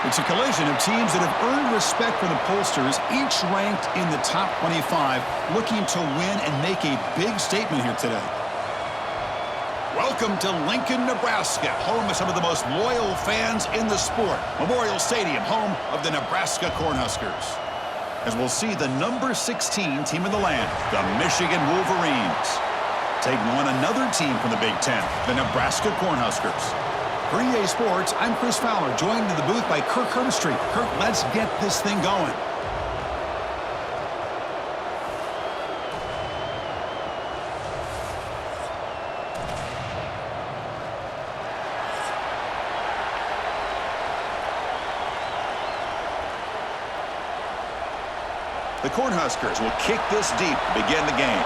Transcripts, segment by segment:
It's a collision of teams that have earned respect from the pollsters, each ranked in the top 25, looking to win and make a big statement here today. Welcome to Lincoln, Nebraska, home of some of the most loyal fans in the sport. Memorial Stadium, home of the Nebraska Cornhuskers. As we'll see the number 16 team in the land, the Michigan Wolverines, taking on another team from the Big Ten, the Nebraska Cornhuskers. For EA Sports, I'm Chris Fowler, joined in the booth by Kirk Hermstreet. Kirk, let's get this thing going. The Cornhuskers will kick this deep to begin the game.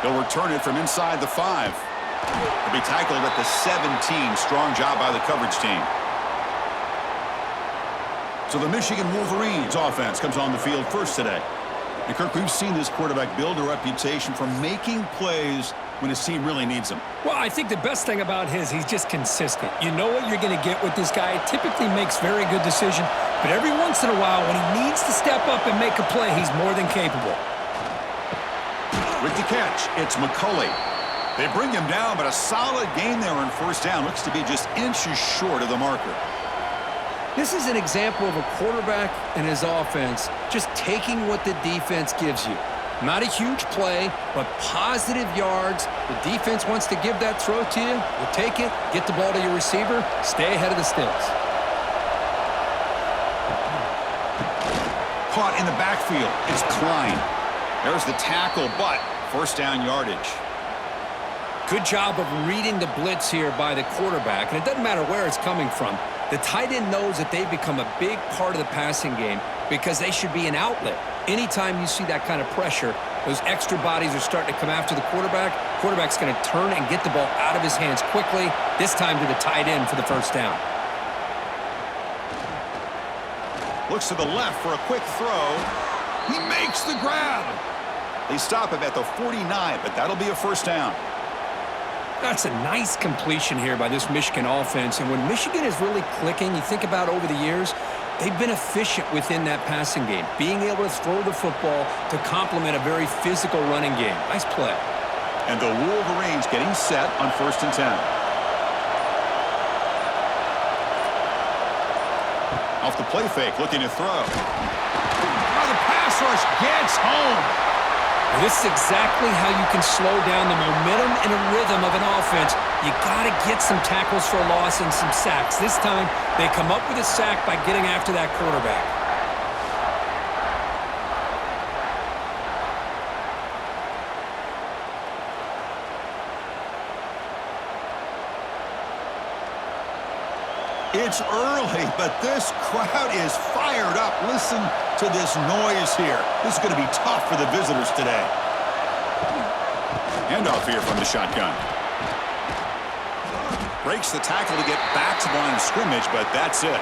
They'll return it from inside the 5. They'll be tackled at the 17. Strong job by the coverage team. So the Michigan Wolverines offense comes on the field first today. And Kirk, we've seen this quarterback build a reputation for making plays when his team really needs him. Well, I think the best thing about he's just consistent. You know what you're going to get with this guy. Typically makes very good decisions, but every once in a while when he needs to step up and make a play, he's more than capable. With the catch, it's McCulley. They bring him down, but a solid gain there on first down. Looks to be just inches short of the marker. This is an example of a quarterback and his offense just taking what the defense gives you. Not a huge play, but positive yards. The defense wants to give that throw to you. You take it, get the ball to your receiver, stay ahead of the sticks. Caught in the backfield. It's Klein. There's the tackle, but first down yardage. Good job of reading the blitz here by the quarterback, and it doesn't matter where it's coming from. The tight end knows that they've become a big part of the passing game because they should be an outlet. Anytime you see that kind of pressure, those extra bodies are starting to come after the quarterback. Quarterback's going to turn and get the ball out of his hands quickly, this time to the tight end for the first down. Looks to the left for a quick throw. He makes the grab. They stop him at the 49, but that'll be a first down. That's a nice completion here by this Michigan offense. And when Michigan is really clicking, you think about over the years, they've been efficient within that passing game, being able to throw the football to complement a very physical running game. Nice play. And the Wolverines getting set on first and 10. Off the play fake, looking to throw. Oh, the pass rush gets home. This is exactly how you can slow down the momentum and a rhythm of an offense. You got to get some tackles for a loss and some sacks. This time, they come up with a sack by getting after that quarterback. It's early, but this crowd is fired up. Listen to this noise here. This is going to be tough for the visitors today. Handoff here from the shotgun. Breaks the tackle to get back to the line of scrimmage, but that's it.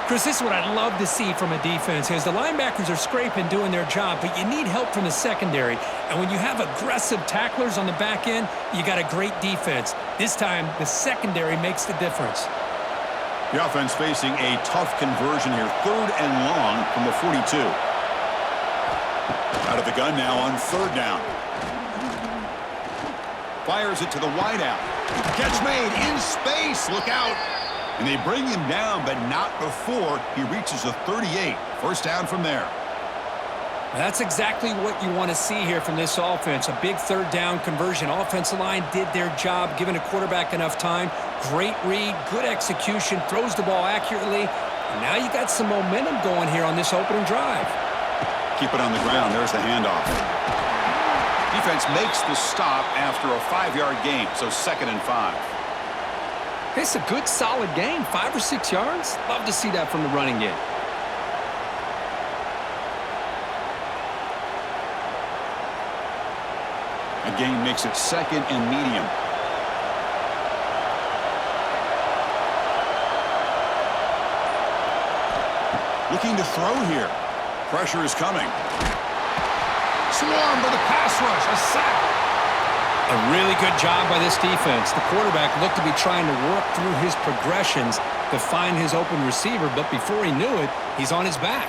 Chris, this is what I love to see from a defense is the linebackers are scraping, doing their job, but you need help from the secondary. And when you have aggressive tacklers on the back end, you got a great defense. This time, the secondary makes the difference. The offense facing a tough conversion here. 3rd and long from the 42. Out of the gun now on 3rd down. Fires it to the wideout. Catch made in space. Look out. And they bring him down, but not before he reaches the 38. First down from there. That's exactly what you want to see here from this offense. A big 3rd down conversion. Offensive line did their job, giving a quarterback enough time. Great read, good execution, throws the ball accurately. And now you got some momentum going here on this opening drive. Keep it on the ground. There's the handoff. Defense makes the stop after a 5-yard gain, so 2nd and 5. It's a good, solid gain, 5 or 6 yards. Love to see that from the running game. A gain makes it 2nd and medium. Looking to throw here. Pressure is coming. Swarmed by the pass rush. A sack. A really good job by this defense. The quarterback looked to be trying to work through his progressions to find his open receiver, but before he knew it, he's on his back.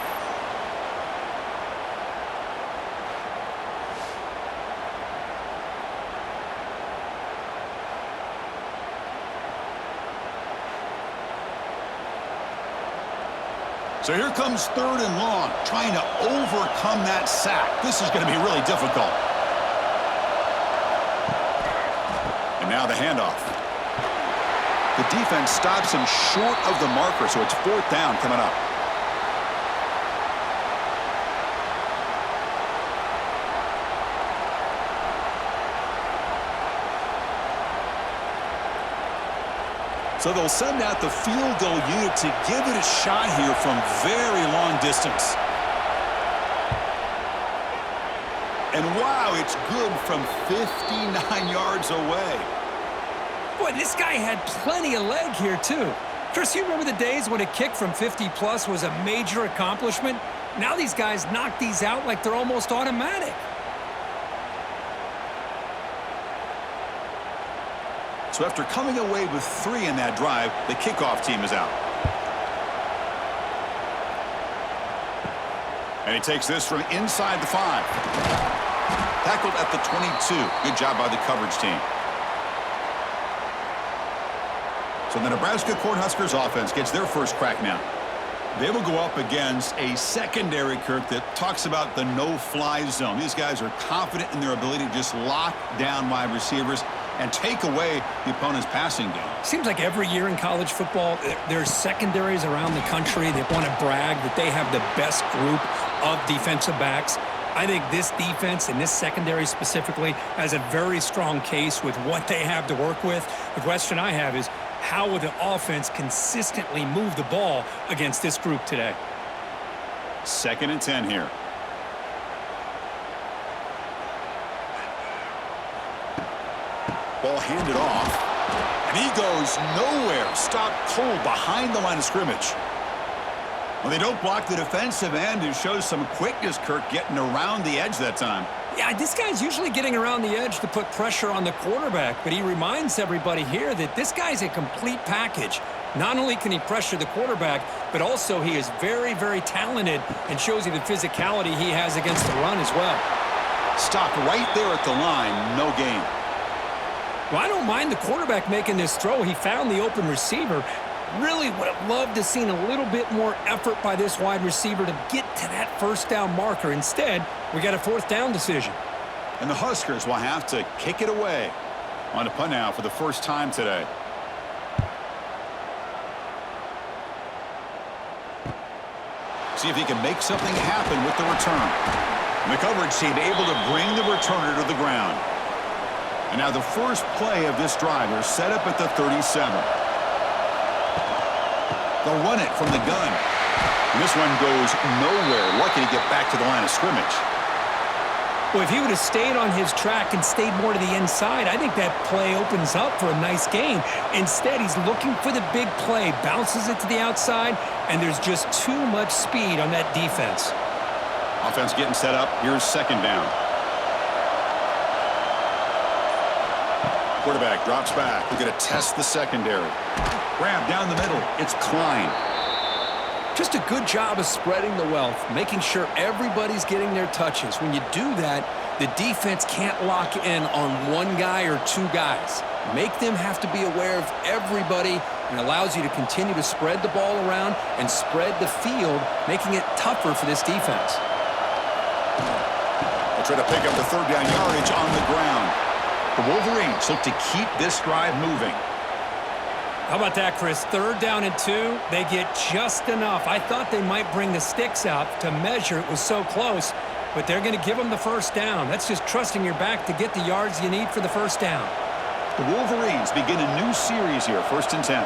So here comes 3rd and long, trying to overcome that sack. This is going to be really difficult. And now the handoff. The defense stops him short of the marker, so it's 4th down coming up. So they'll send out the field goal unit to give it a shot here from very long distance. And wow, it's good from 59 yards away. Boy, this guy had plenty of leg here, too. Chris, you remember the days when a kick from 50-plus was a major accomplishment? Now these guys knock these out like they're almost automatic. So after coming away with 3 in that drive, the kickoff team is out. And he takes this from inside the 5. Tackled at the 22. Good job by the coverage team. So the Nebraska Cornhuskers offense gets their first crack now. They will go up against a secondary, Kirk, that talks about the no-fly zone. These guys are confident in their ability to just lock down wide receivers and take away the opponent's passing game. Seems like every year in college football, there's secondaries around the country that want to brag that they have the best group of defensive backs. I think this defense and this secondary specifically has a very strong case with what they have to work with. The question I have is, how will the offense consistently move the ball against this group today? 2nd and 10 here. Ball handed off, and he goes nowhere. Stopped cold behind the line of scrimmage. Well, they don't block the defensive end. It shows some quickness, Kirk, getting around the edge that time. Yeah, this guy's usually getting around the edge to put pressure on the quarterback, but he reminds everybody here that this guy's a complete package. Not only can he pressure the quarterback, but also he is very, very talented and shows you the physicality he has against the run as well. Stopped right there at the line. No gain. Well, I don't mind the quarterback making this throw. He found the open receiver. Really would have loved to seen a little bit more effort by this wide receiver to get to that 1st down marker. Instead, we got a 4th down decision. And the Huskers will have to kick it away. On a punt now for the first time today. See if he can make something happen with the return. And the coverage team able to bring the returner to the ground. And now the first play of this drive is set up at the 37. They'll run it from the gun. And this one goes nowhere. Lucky to get back to the line of scrimmage. Well, if he would have stayed on his track and stayed more to the inside, I think that play opens up for a nice gain. Instead, he's looking for the big play, bounces it to the outside, and there's just too much speed on that defense. Offense getting set up. Here's 2nd down. Quarterback drops back. We're going to test the secondary. Grab down the middle. It's Klein. Just a good job of spreading the wealth, making sure everybody's getting their touches. When you do that, the defense can't lock in on one guy or 2 guys. Make them have to be aware of everybody, and allows you to continue to spread the ball around and spread the field, making it tougher for this defense. They'll try to pick up the 3rd down yardage on the ground. The Wolverines look to keep this drive moving. How about that, Chris? 3rd down and 2. They get just enough. I thought they might bring the sticks out to measure. It was so close, but they're going to give them the 1st down. That's just trusting your back to get the yards you need for the 1st down. The Wolverines begin a new series here, 1st and 10.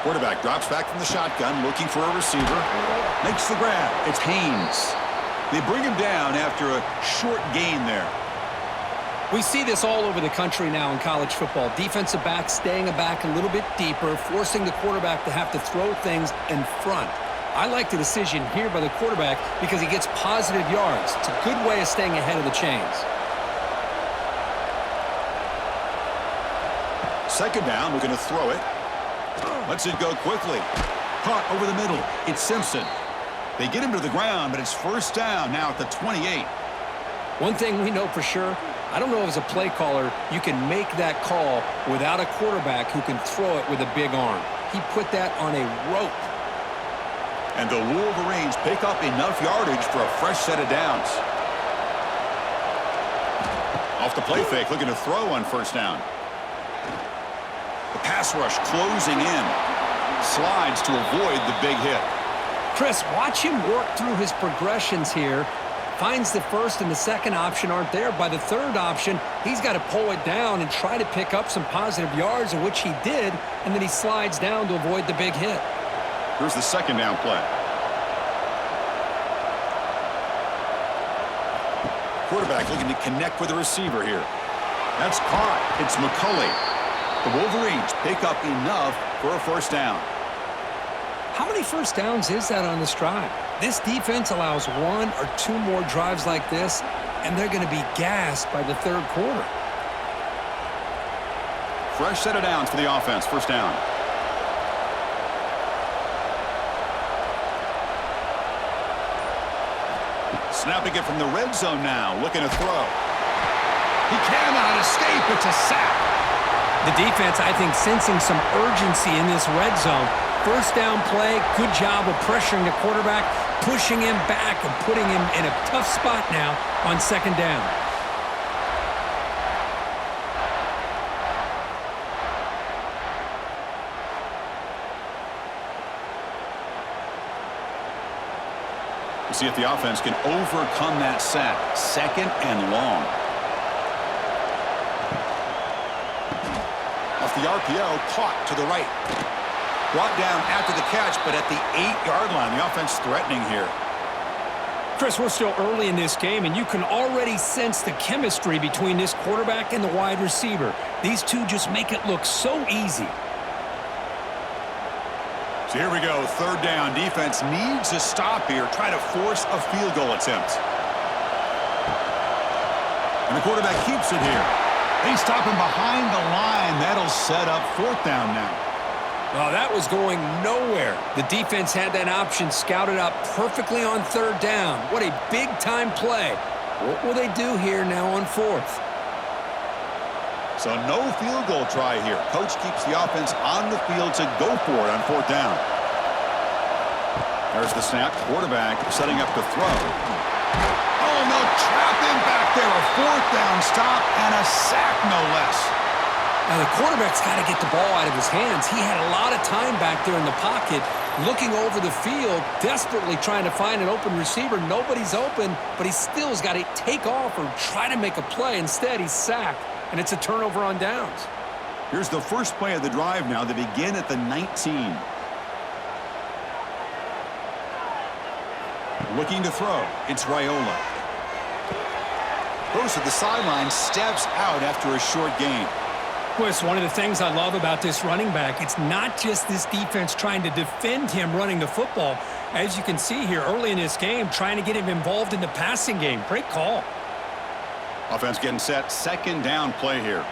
Quarterback drops back from the shotgun, looking for a receiver. Makes the grab. It's Haynes. They bring him down after a short gain there. We see this all over the country now in college football. Defensive backs staying back a little bit deeper, forcing the quarterback to have to throw things in front. I like the decision here by the quarterback because he gets positive yards. It's a good way of staying ahead of the chains. Second down, looking to throw it. Lets it go quickly. Caught over the middle. It's Simpson. They get him to the ground, but it's first down now at the 28. One thing we know for sure, I don't know as a play caller, you can make that call without a quarterback who can throw it with a big arm. He put that on a rope. And the Wolverines pick up enough yardage for a fresh set of downs. Off the play fake, looking to throw on first down. The pass rush closing in. Slides to avoid the big hit. Chris, watch him work through his progressions here. Finds the first and the second option aren't there. By the third option, he's got to pull it down and try to pick up some positive yards, of which he did, and then he slides down to avoid the big hit. Here's the second down play. Quarterback looking to connect with the receiver here. That's caught. It's McCulley. The Wolverines pick up enough for a first down. How many first downs is that on this drive? This defense allows one or two more drives like this, and they're going to be gassed by the third quarter. Fresh set of downs for the offense. First down. Snapping it from the red zone now. Looking to throw. He cannot escape. It's a sack. The defense, I think, sensing some urgency in this red zone. First down play, good job of pressuring the quarterback, pushing him back and putting him in a tough spot now on second down. We'll see if the offense can overcome that sack. Second and long. Off the RPO, caught to the right. Brought down after the catch, but at the 8-yard line. The offense threatening here. Chris, we're still early in this game, and you can already sense the chemistry between this quarterback and the wide receiver. These two just make it look so easy. So here we go. Third down. Defense needs a stop here. Try to force a field goal attempt. And the quarterback keeps it here. They stop him behind the line. That'll set up fourth down now. Oh, that was going nowhere. The defense had that option scouted out perfectly on third down. What a big-time play. What will they do here now on fourth? So no field goal try here. Coach keeps the offense on the field to go for it on fourth down. There's the snap. Quarterback setting up the throw. Oh, no, trap him back there. A fourth down stop and a sack, no less. Now, the quarterback's got to get the ball out of his hands. He had a lot of time back there in the pocket, looking over the field, desperately trying to find an open receiver. Nobody's open, but he still has got to take off or try to make a play. Instead, he's sacked, and it's a turnover on downs. Here's the first play of the drive now. They begin at the 19. Looking to throw. It's Raiola. Goes to the sideline, steps out after a short gain. Chris, one of the things I love about this running back, it's not just this defense trying to defend him running the football. As you can see here early in this game, trying to get him involved in the passing game. Great call. Offense getting set. Second down play here.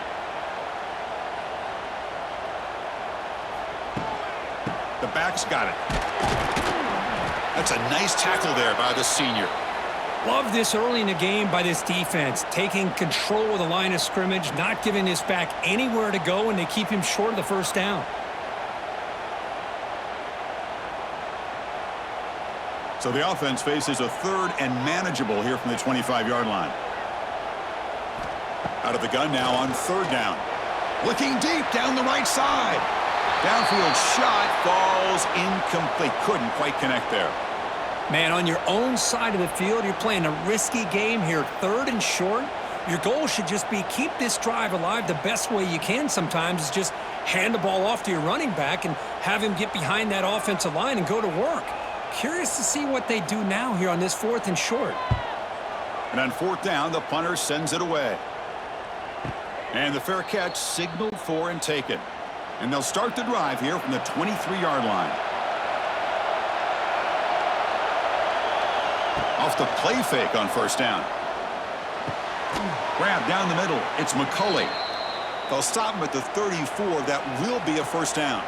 The back's got it. That's a nice tackle there by the senior. Love this early in the game by this defense, taking control of the line of scrimmage, not giving this back anywhere to go, and they keep him short of the first down. So the offense faces a third and manageable here from the 25-yard line. Out of the gun now on third down. Looking deep down the right side. Downfield shot falls incomplete. Couldn't quite connect there. Man, on your own side of the field, you're playing a risky game here, third and short. Your goal should just be keep this drive alive the best way you can sometimes is just hand the ball off to your running back and have him get behind that offensive line and go to work. Curious to see what they do now here on this fourth and short. And on fourth down, the punter sends it away. And the fair catch signaled for and taken. And they'll start the drive here from the 23-yard line. Off the play fake on first down. Grab down the middle. It's McCulley. They'll stop him at the 34. That will be a first down.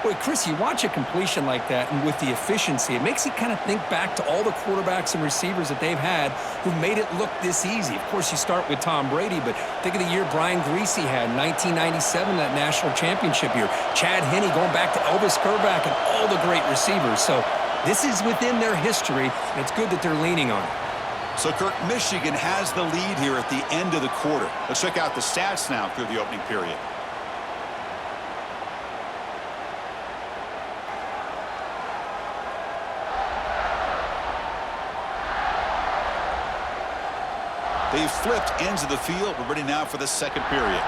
Boy, Chris, you watch a completion like that, and with the efficiency, it makes you kind of think back to all the quarterbacks and receivers that they've had who made it look this easy. Of course, you start with Tom Brady, but think of the year Brian Griese had in 1997, that national championship year. Chad Henne going back to Elvis Kerback and all the great receivers. So this is within their history, and it's good that they're leaning on it. So, Kirk, Michigan has the lead here at the end of the quarter. Let's check out the stats now through the opening period. They've flipped ends of the field. We're ready now for the second period.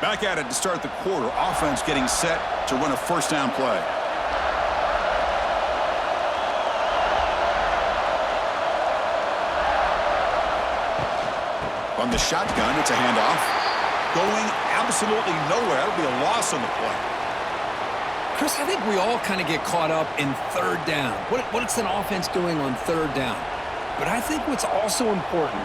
Back at it to start the quarter. Offense getting set to run a first down play. On the shotgun, it's a handoff. Going absolutely nowhere. That'll be a loss on the play. Chris, I think we all kind of get caught up in third down. What's an offense doing on third down? But I think what's also important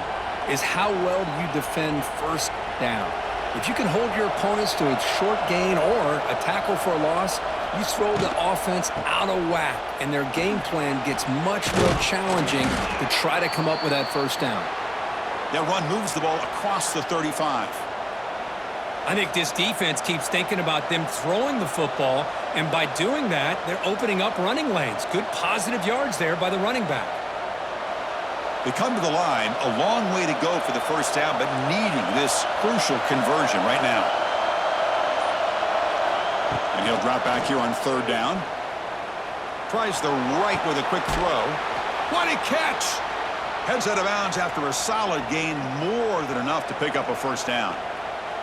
is how well do you defend first down. If you can hold your opponents to a short gain or a tackle for a loss, you throw the offense out of whack, and their game plan gets much more challenging to try to come up with that first down. That run moves the ball across the 35. I think this defense keeps thinking about them throwing the football, and by doing that, they're opening up running lanes. Good positive yards there by the running back. They come to the line, a long way to go for the first down, but needing this crucial conversion right now. And he'll drop back here on third down. Tries the right with a quick throw. What a catch! Heads out of bounds after a solid gain, more than enough to pick up a first down.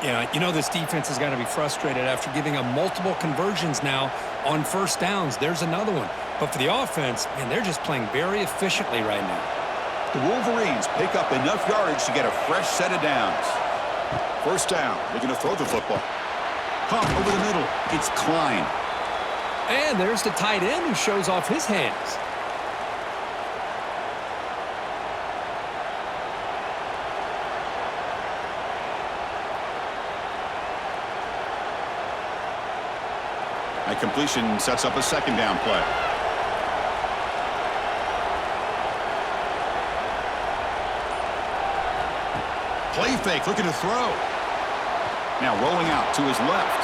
Yeah, you know this defense has got to be frustrated after giving up multiple conversions now on first downs. There's another one. But for the offense, man, they're just playing very efficiently right now. The Wolverines pick up enough yardage to get a fresh set of downs. First down, looking to throw the football. Caught over the middle, it's Klein. And there's the tight end who shows off his hands. That completion sets up a second down play. Play fake, looking to throw. Now rolling out to his left.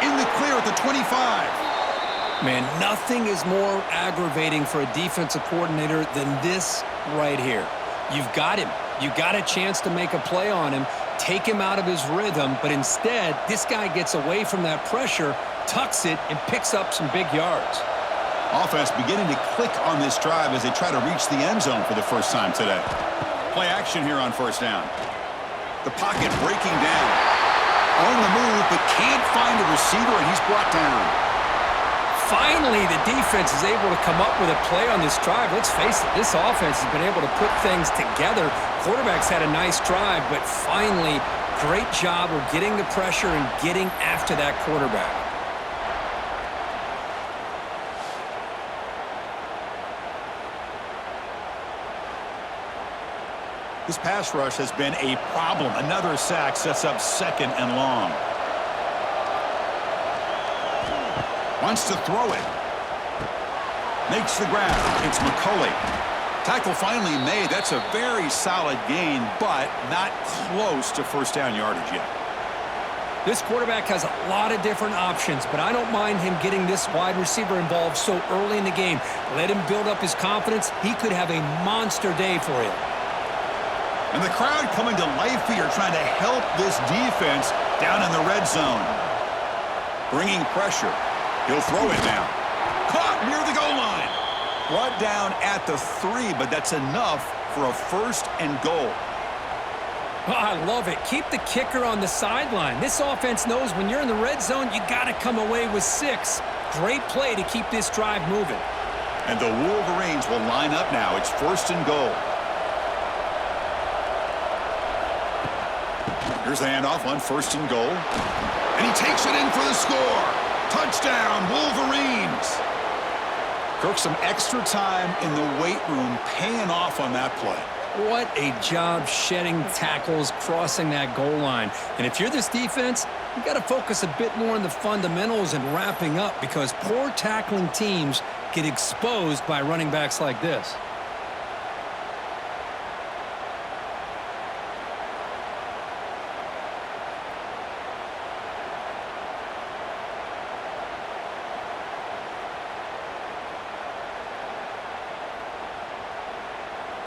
In the clear at the 25. Man, nothing is more aggravating for a defensive coordinator than this right here. You've got him. You got a chance to make a play on him, take him out of his rhythm, but instead, this guy gets away from that pressure, tucks it, and picks up some big yards. Offense beginning to click on this drive as they try to reach the end zone for the first time today. Play action here on first down. The pocket breaking down. On the move, but can't find a receiver, and he's brought down. Finally, the defense is able to come up with a play on this drive. Let's face it, this offense has been able to put things together. Quarterback's had a nice drive, but finally, great job of getting the pressure and getting after that quarterback. This pass rush has been a problem. Another sack sets up second and long. Wants to throw it. Makes the grab. It's McCulley. Tackle finally made. That's a very solid gain, but not close to first down yardage yet. This quarterback has a lot of different options, but I don't mind him getting this wide receiver involved so early in the game. Let him build up his confidence. He could have a monster day for him. And the crowd coming to life here, trying to help this defense down in the red zone. Bringing pressure. He'll throw it now. Caught near the goal line. Brought down at the 3, but that's enough for a first and goal. Oh, I love it. Keep the kicker on the sideline. This offense knows when you're in the red zone, you got to come away with 6. Great play to keep this drive moving. And the Wolverines will line up now. It's first and goal. Here's the handoff on first and goal. And he takes it in for the score. Touchdown, Wolverines. Kirk, some extra time in the weight room paying off on that play. What a job shedding tackles, crossing that goal line. And if you're this defense, you've got to focus a bit more on the fundamentals and wrapping up, because poor tackling teams get exposed by running backs like this.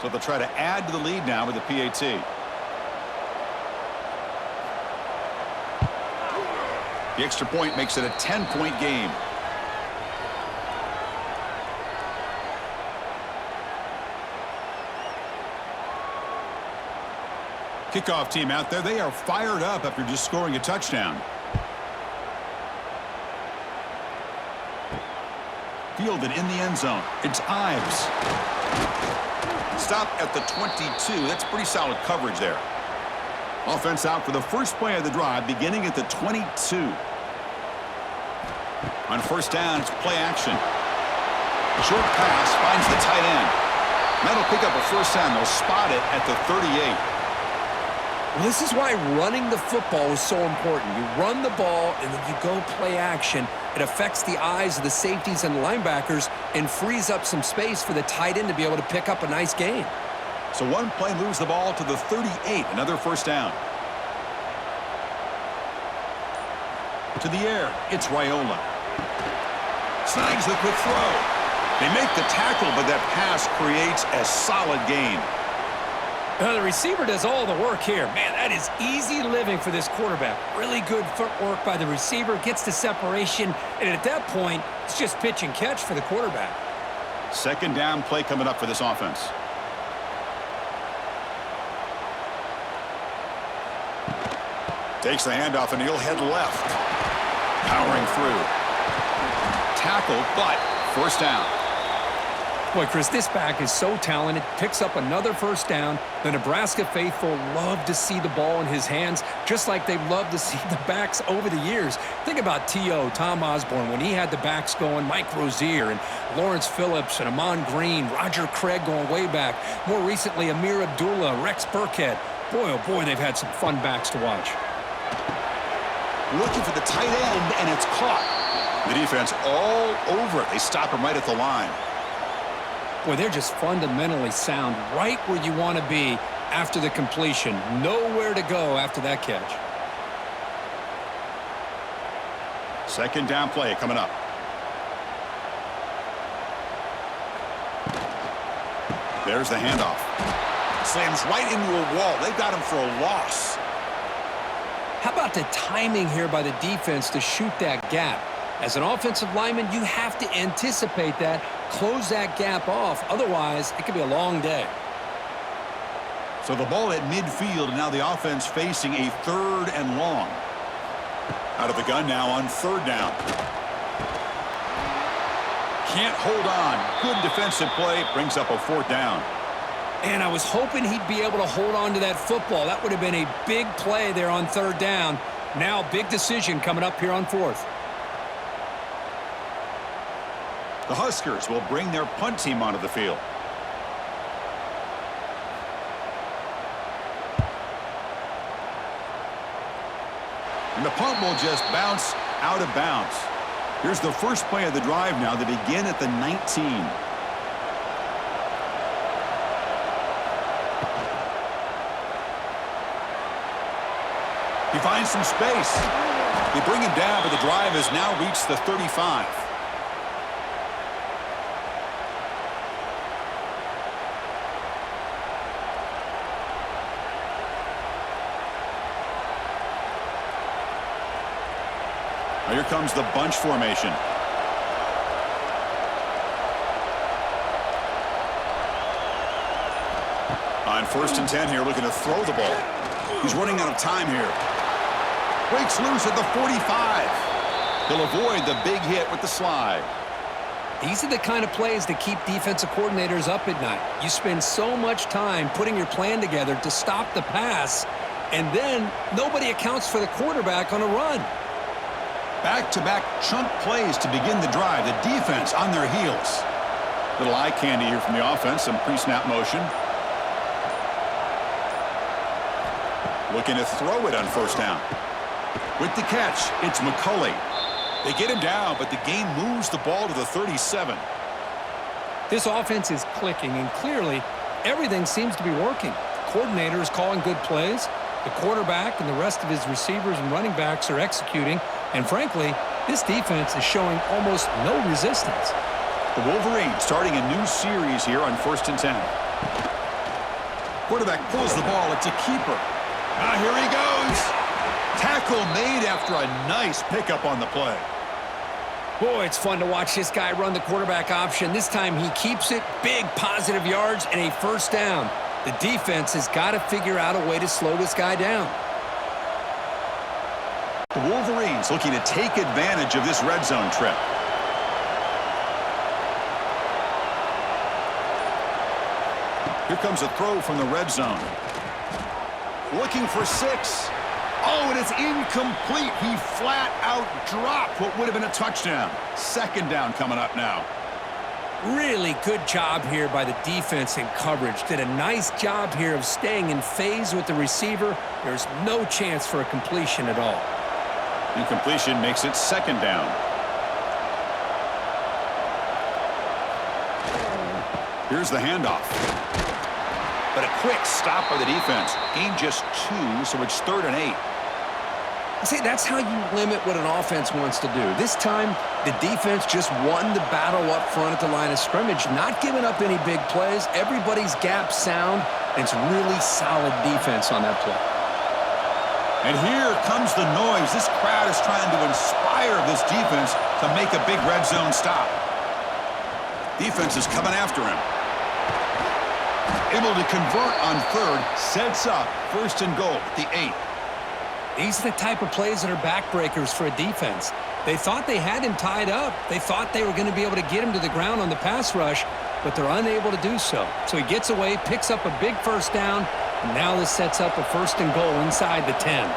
So they'll try to add to the lead now with the PAT. The extra point makes it a 10-point game. Kickoff team out there. They are fired up after just scoring a touchdown. Fielded in the end zone. It's Ives. Stop at the 22. That's pretty solid coverage there. Offense out for the first play of the drive, beginning at the 22. On first down, it's play action. Short pass finds the tight end. That'll pick up a first down. They'll spot it at the 38. Well, this is why running the football is so important. You run the ball, and then you go play action. It affects the eyes of the safeties and the linebackers and frees up some space for the tight end to be able to pick up a nice gain. So one play moves the ball to the 38, another first down. To the air, it's Raiola. Snags the quick throw. They make the tackle, but that pass creates a solid gain. Now, the receiver does all the work here. Man, that is easy living for this quarterback. Really good footwork by the receiver, gets the separation, and at that point, it's just pitch and catch for the quarterback. Second down play coming up for this offense. Takes the handoff, and he'll head left. Powering through. Tackle, but first down. Boy, Chris, this back is so talented. Picks up another first down. The Nebraska faithful love to see the ball in his hands, just like they've loved to see the backs over the years. Think about T.O., Tom Osborne, when he had the backs going, Mike Rozier and Lawrence Phillips and Amon Green, Roger Craig going way back. More recently, Amir Abdullah, Rex Burkhead. Boy, oh boy, they've had some fun backs to watch. Looking for the tight end, and it's caught. The defense all over it. They stop him right at the line. Boy, they're just fundamentally sound, right where you want to be after the completion. Nowhere to go after that catch. Second down play coming up. There's the handoff. Slams right into a wall. They've got him for a loss. How about the timing here by the defense to shoot that gap? As an offensive lineman, you have to anticipate that, close that gap off. Otherwise, it could be a long day. So the ball at midfield, and now the offense facing a third and long. Out of the gun now on third down. Can't hold on. Good defensive play. Brings up a fourth down. And I was hoping he'd be able to hold on to that football. That would have been a big play there on third down. Now, big decision coming up here on fourth. The Huskers will bring their punt team onto the field. And the punt will just bounce out of bounds. Here's the first play of the drive now. They begin at the 19. He finds some space. They bring him down, but the drive has now reached the 35. Now here comes the bunch formation. On first and 10 here, looking to throw the ball. He's running out of time here. Breaks loose at the 45. He'll avoid the big hit with the slide. These are the kind of plays that keep defensive coordinators up at night. You spend so much time putting your plan together to stop the pass, and then nobody accounts for the quarterback on a run. Back-to-back chunk plays to begin the drive. The defense on their heels. Little eye candy here from the offense. Some pre-snap motion. Looking to throw it on first down. With the catch, it's McCulley. They get him down, but the game moves the ball to the 37. This offense is clicking, and clearly everything seems to be working. The coordinator is calling good plays. The quarterback and the rest of his receivers and running backs are executing. And frankly, this defense is showing almost no resistance. The Wolverines starting a new series here on 1st and 10. Quarterback pulls the ball. It's a keeper. Here he goes. Tackle made after a nice pickup on the play. Boy, it's fun to watch this guy run the quarterback option. This time he keeps it, big positive yards, and a first down. The defense has got to figure out a way to slow this guy down. The Wolverines looking to take advantage of this red zone trip. Here comes a throw from the red zone. Looking for 6. Oh, and it's incomplete. He flat out dropped what would have been a touchdown. 2nd down coming up now. Really good job here by the defense in coverage. Did a nice job here of staying in phase with the receiver. There's no chance for a completion at all. Incompletion makes it 2nd down. Here's the handoff. But a quick stop by the defense. Gain just 2, so it's 3rd and 8. See, that's how you limit what an offense wants to do. This time, the defense just won the battle up front at the line of scrimmage, not giving up any big plays. Everybody's gap sound. It's really solid defense on that play. And here comes the noise. This crowd is trying to inspire this defense to make a big red zone stop. Defense is coming after him. Able to convert on 3rd, sets up 1st and goal at the 8. These are the type of plays that are backbreakers for a defense. They thought they had him tied up. They thought they were going to be able to get him to the ground on the pass rush, but they're unable to do so. So he gets away, picks up a big first down, and now this sets up a 1st and goal inside the 10.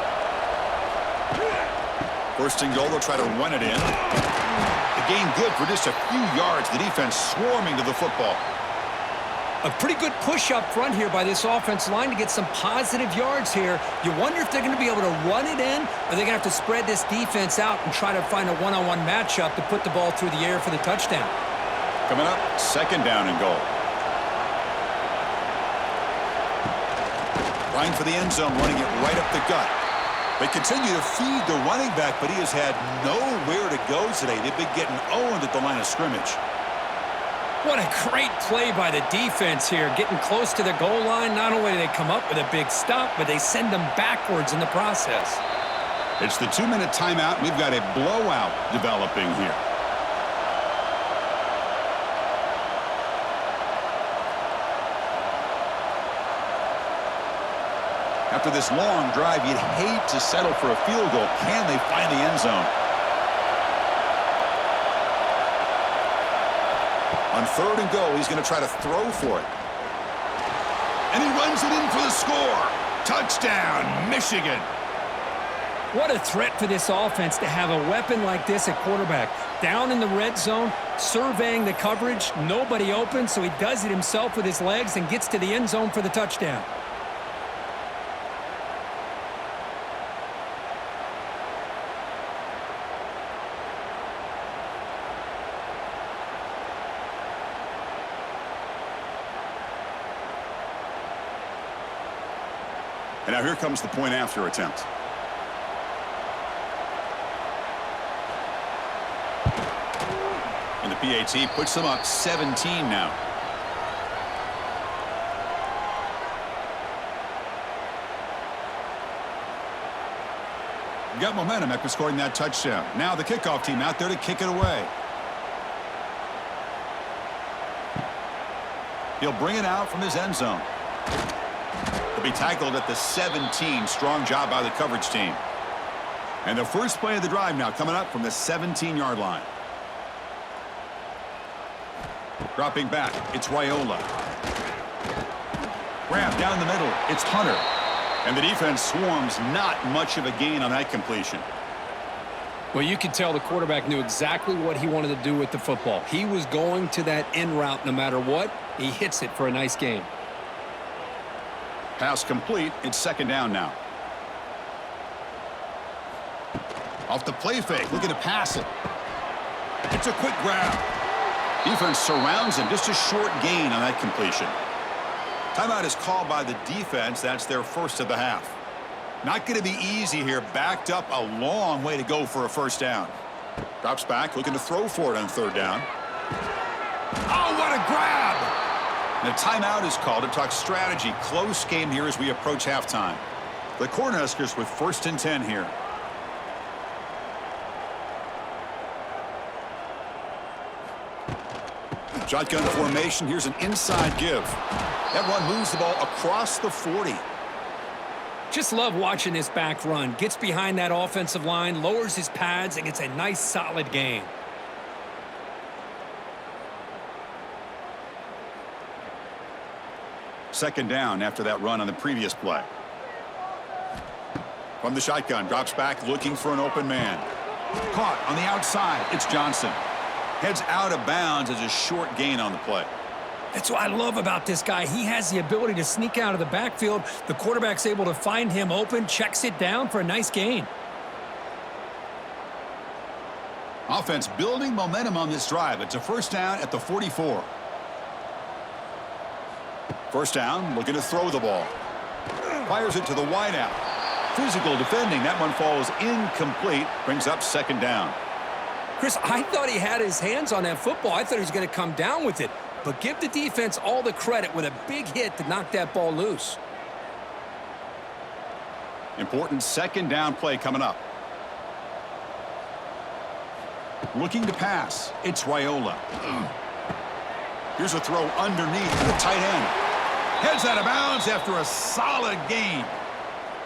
1st and goal, they'll try to run it in. The gain good for just a few yards. The defense swarming to the football. A pretty good push up front here by this offensive line to get some positive yards here. You wonder if they're going to be able to run it in, or they're going to have to spread this defense out and try to find a one-on-one matchup to put the ball through the air for the touchdown. Coming up, 2nd down and goal. Trying for the end zone, running it right up the gut. They continue to feed the running back, but he has had nowhere to go today. They've been getting owned at the line of scrimmage. What a great play by the defense here. Getting close to the goal line, not only do they come up with a big stop, but they send them backwards in the process. It's the 2-minute timeout. We've got a blowout developing here. After this long drive, you'd hate to settle for a field goal. Can they find the end zone? On 3rd and goal, he's going to try to throw for it. And he runs it in for the score. Touchdown, Michigan. What a threat for this offense to have a weapon like this at quarterback. Down in the red zone, surveying the coverage, nobody open, so he does it himself with his legs and gets to the end zone for the touchdown. And now here comes the point after attempt. And the PAT puts them up 17 now. Got momentum after scoring that touchdown. Now the kickoff team out there to kick it away. He'll bring it out from his end zone. Be tackled at the 17. Strong job by the coverage team. And the first play of the drive now coming up from the 17-yard line. Dropping back, it's Raiola. Grab down the middle, it's Hunter. And the defense swarms, not much of a gain on that completion. Well, you could tell the quarterback knew exactly what he wanted to do with the football. He was going to that end route no matter what. He hits it for a nice gain. Pass complete. It's 2nd down now. Off the play fake, looking to pass it. It's a quick grab. Defense surrounds him. Just a short gain on that completion. Timeout is called by the defense. That's their first of the half. Not going to be easy here. Backed up a long way to go for a first down. Drops back, looking to throw for it on third down. Oh, what a grab! And a timeout is called to talk strategy. Close game here as we approach halftime. The Cornhuskers with 1st and 10 here. Shotgun formation. Here's an inside give. That run moves the ball across the 40. Just love watching this back run. Gets behind that offensive line, lowers his pads, and gets a nice, solid gain. Second down after that run on the previous play. From the shotgun, drops back, looking for an open man. Caught on the outside. It's Johnson. Heads out of bounds as a short gain on the play. That's what I love about this guy. He has the ability to sneak out of the backfield. The quarterback's able to find him open, checks it down for a nice gain. Offense building momentum on this drive. It's a first down at the 44. First down, looking to throw the ball. Fires it to the wideout. Physical defending. That one falls incomplete. Brings up second down. Chris, I thought he had his hands on that football. I thought he was going to come down with it. But give the defense all the credit with a big hit to knock that ball loose. Important second down play coming up. Looking to pass. It's Raiola. Here's a throw underneath to the tight end. Heads out of bounds after a solid gain.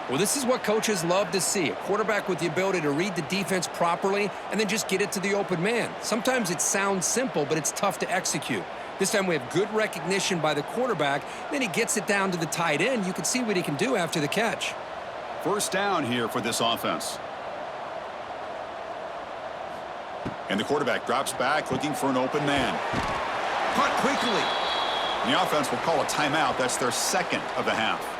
Well, this is what coaches love to see. A quarterback with the ability to read the defense properly and then just get it to the open man. Sometimes it sounds simple, but it's tough to execute. This time we have good recognition by the quarterback. Then he gets it down to the tight end. You can see what he can do after the catch. First down here for this offense. And the quarterback drops back, looking for an open man. Caught quickly. And the offense will call a timeout. That's their second of the half.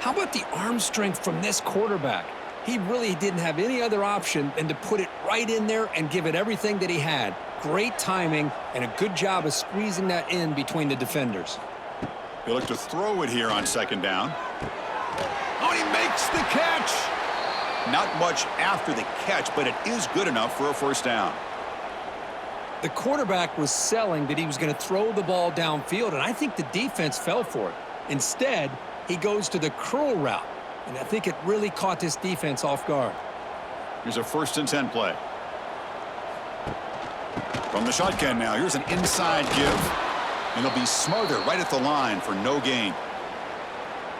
How about the arm strength from this quarterback? He really didn't have any other option than to put it right in there and give it everything that he had. Great timing and a good job of squeezing that in between the defenders. He'll look to throw it here on second down. Oh, he makes the catch. Not much after the catch, but it is good enough for a first down. The quarterback was selling that he was going to throw the ball downfield, and I think the defense fell for it. Instead, he goes to the curl route, and I think it really caught this defense off guard. Here's a 1st and 10 play. From the shotgun now, here's an inside give. And he'll be smarter right at the line for no gain.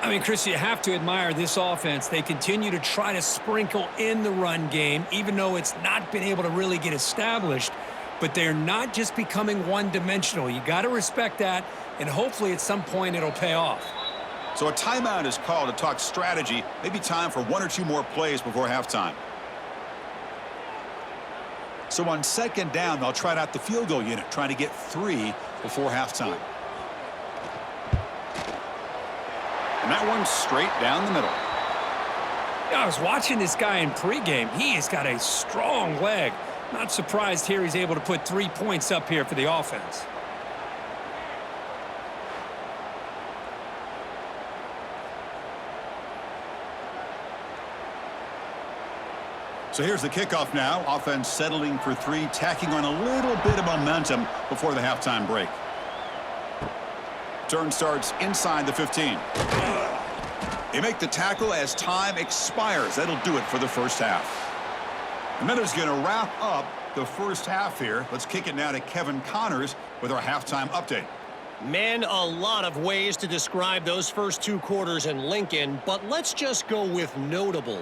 I mean, Chris, you have to admire this offense. They continue to try to sprinkle in the run game, even though it's not been able to really get established. But they're not just becoming one-dimensional. You got to respect that, and hopefully at some point it'll pay off. So a timeout is called to talk strategy. Maybe time for 1 or 2 more plays before halftime. So on second down, they'll try out the field goal unit, trying to get 3 before halftime. And that one's straight down the middle. Yeah, I was watching this guy in pregame. He has got a strong leg. Not surprised here he's able to put 3 points up here for the offense. So here's the kickoff now. Offense settling for 3, tacking on a little bit of momentum before the halftime break. Turn starts inside the 15. They make the tackle as time expires. That'll do it for the first half. And that is going to wrap up the first half here. Let's kick it now to Kevin Connors with our halftime update. Man, a lot of ways to describe those first 2 quarters in Lincoln, but let's just go with notable.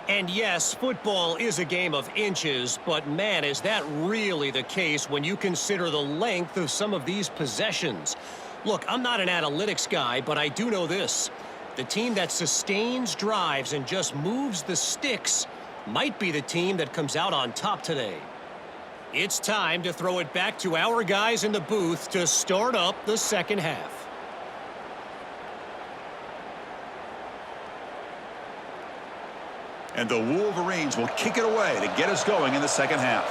And yes, football is a game of inches, but man, is that really the case when you consider the length of some of these possessions. Look, I'm not an analytics guy, but I do know this. The team that sustains drives and just moves the sticks might be the team that comes out on top today. It's time to throw it back to our guys in the booth to start up the second half. And the Wolverines will kick it away to get us going in the second half.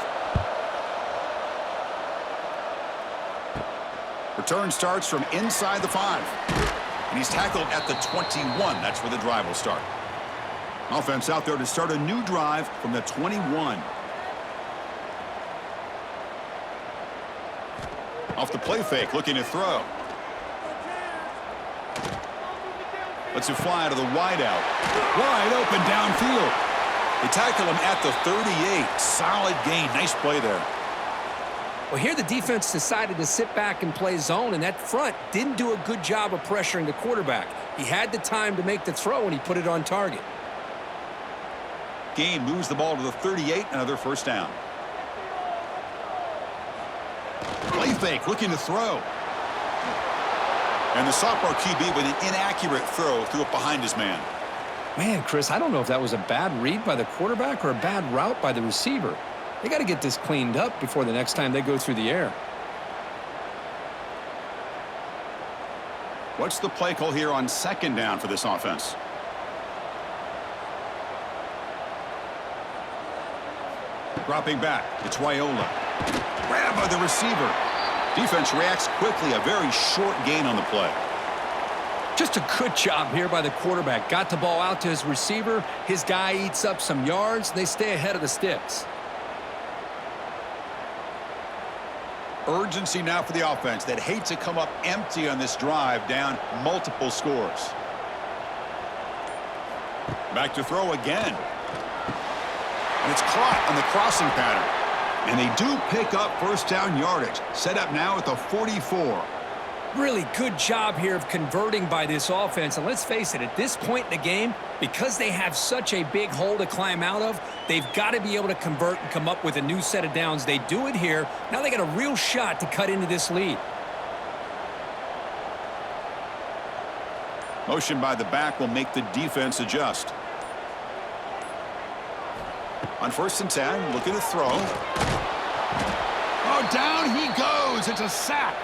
Return starts from inside the 5. And he's tackled at the 21. That's where the drive will start. Offense out there to start a new drive from the 21. Off the play fake, looking to throw. Lets it fly to the wideout. Wide open downfield. They tackle him at the 38. Solid gain. Nice play there. Well, here the defense decided to sit back and play zone, and that front didn't do a good job of pressuring the quarterback. He had the time to make the throw, and he put it on target. Gain moves the ball to the 38. Another first down. Play fake, looking to throw. And the sophomore QB with an inaccurate throw threw it behind his man. Man, Chris, I don't know if that was a bad read by the quarterback or a bad route by the receiver. They got to get this cleaned up before the next time they go through the air. What's the play call here on second down for this offense? Dropping back, it's Raiola. Grab by the receiver. Defense reacts quickly, a very short gain on the play. Just a good job here by the quarterback. Got the ball out to his receiver. His guy eats up some yards. They stay ahead of the sticks. Urgency now for the offense that hate to come up empty on this drive, down multiple scores. Back to throw again. And it's caught on the crossing pattern. And they do pick up first down yardage. Set up now at the 44. Really good job here of converting by this offense. And let's face it, at this point in the game, because they have such a big hole to climb out of, they've got to be able to convert and come up with a new set of downs. They do it here. Now they got a real shot to cut into this lead. Motion by the back will make the defense adjust. On 1st and 10, looking to throw. Oh, down he goes. It's a sack.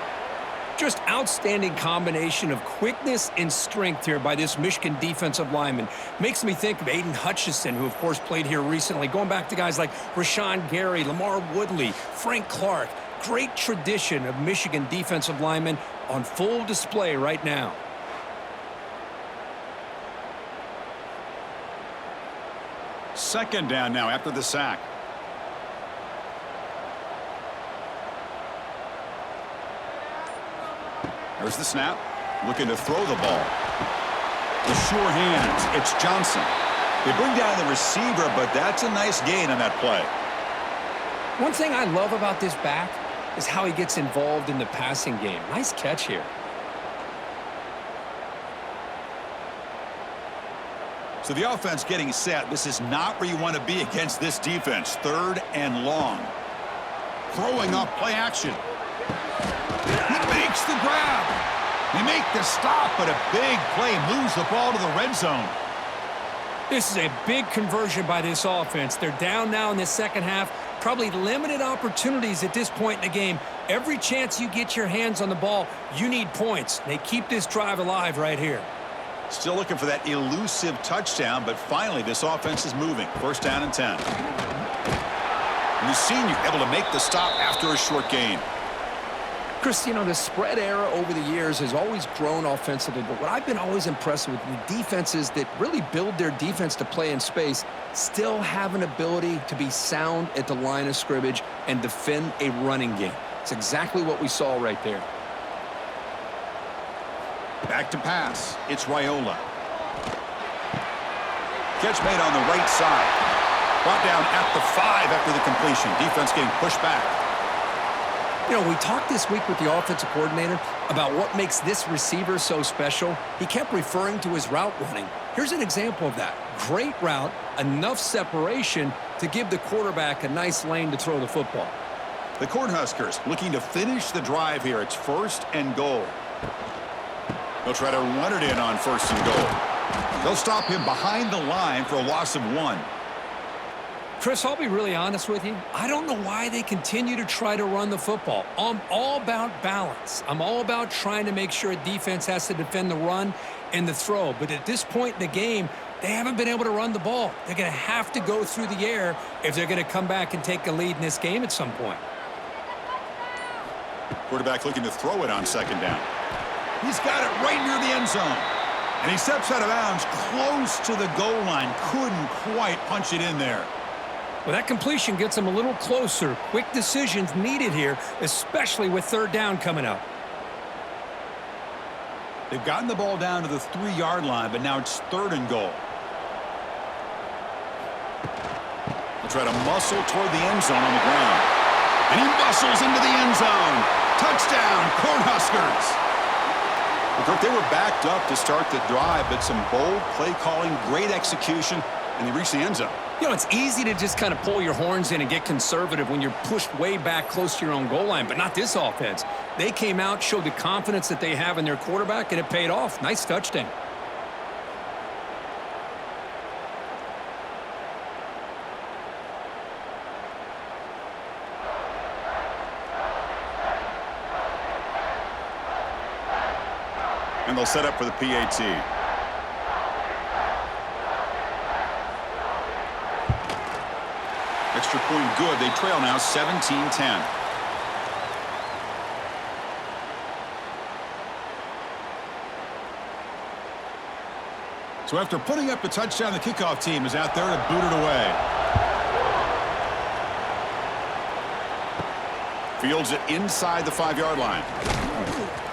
Just outstanding combination of quickness and strength here by this Michigan defensive lineman. Makes me think of Aiden Hutchinson, who, of course, played here recently. Going back to guys like Rashawn Gary, Lamar Woodley, Frank Clark. Great tradition of Michigan defensive linemen on full display right now. Second down now after the sack. There's the snap. Looking to throw the ball. The sure hands. It's Johnson. They bring down the receiver, but that's a nice gain on that play. One thing I love about this back is how he gets involved in the passing game. Nice catch here. So the offense getting set. This is not where you want to be against this defense. 3rd and long. Throwing off play action. He makes the grab. They make the stop, but a big play moves the ball to the red zone. This is a big conversion by this offense. They're down now in the second half. Probably limited opportunities at this point in the game. Every chance you get your hands on the ball, you need points. They keep this drive alive right here. Still looking for that elusive touchdown, but finally this offense is moving. 1st down and 10. And the senior able to make the stop after a short gain. Chris, you know, the spread era over the years has always grown offensively, but what I've been always impressed with the defenses that really build their defense to play in space still have an ability to be sound at the line of scrimmage and defend a running game. It's exactly what we saw right there. Back to pass. It's Raiola. Catch made on the right side. Brought down at the 5 after the completion. Defense getting pushed back. You know, we talked this week with the offensive coordinator about what makes this receiver so special. He kept referring to his route running. Here's an example of that. Great route, enough separation to give the quarterback a nice lane to throw the football. The Cornhuskers looking to finish the drive here. It's 1st and goal. They'll try to run it in on 1st and goal. They'll stop him behind the line for a loss of 1. Chris, I'll be really honest with you. I don't know why they continue to try to run the football. I'm all about balance. I'm all about trying to make sure a defense has to defend the run and the throw. But at this point in the game, they haven't been able to run the ball. They're going to have to go through the air if they're going to come back and take a lead in this game at some point. Quarterback looking to throw it on second down. He's got it right near the end zone. And he steps out of bounds close to the goal line. Couldn't quite punch it in there. Well, that completion gets them a little closer. Quick decisions needed here, especially with third down coming up. They've gotten the ball down to the 3-yard line, but now it's third and goal. They'll try to muscle toward the end zone on the ground. And he muscles into the end zone. Touchdown, Cornhuskers. They were backed up to start the drive, but some bold play calling, great execution, and they reached the end zone. You know, it's easy to just kind of pull your horns in and get conservative when you're pushed way back close to your own goal line, but not this offense. They came out, showed the confidence that they have in their quarterback, and it paid off. Nice touchdown. And they'll set up for the PAT. Extra point good. They trail now 17-10. So after putting up a touchdown, the kickoff team is out there to boot it away. Fields it inside the 5-yard line.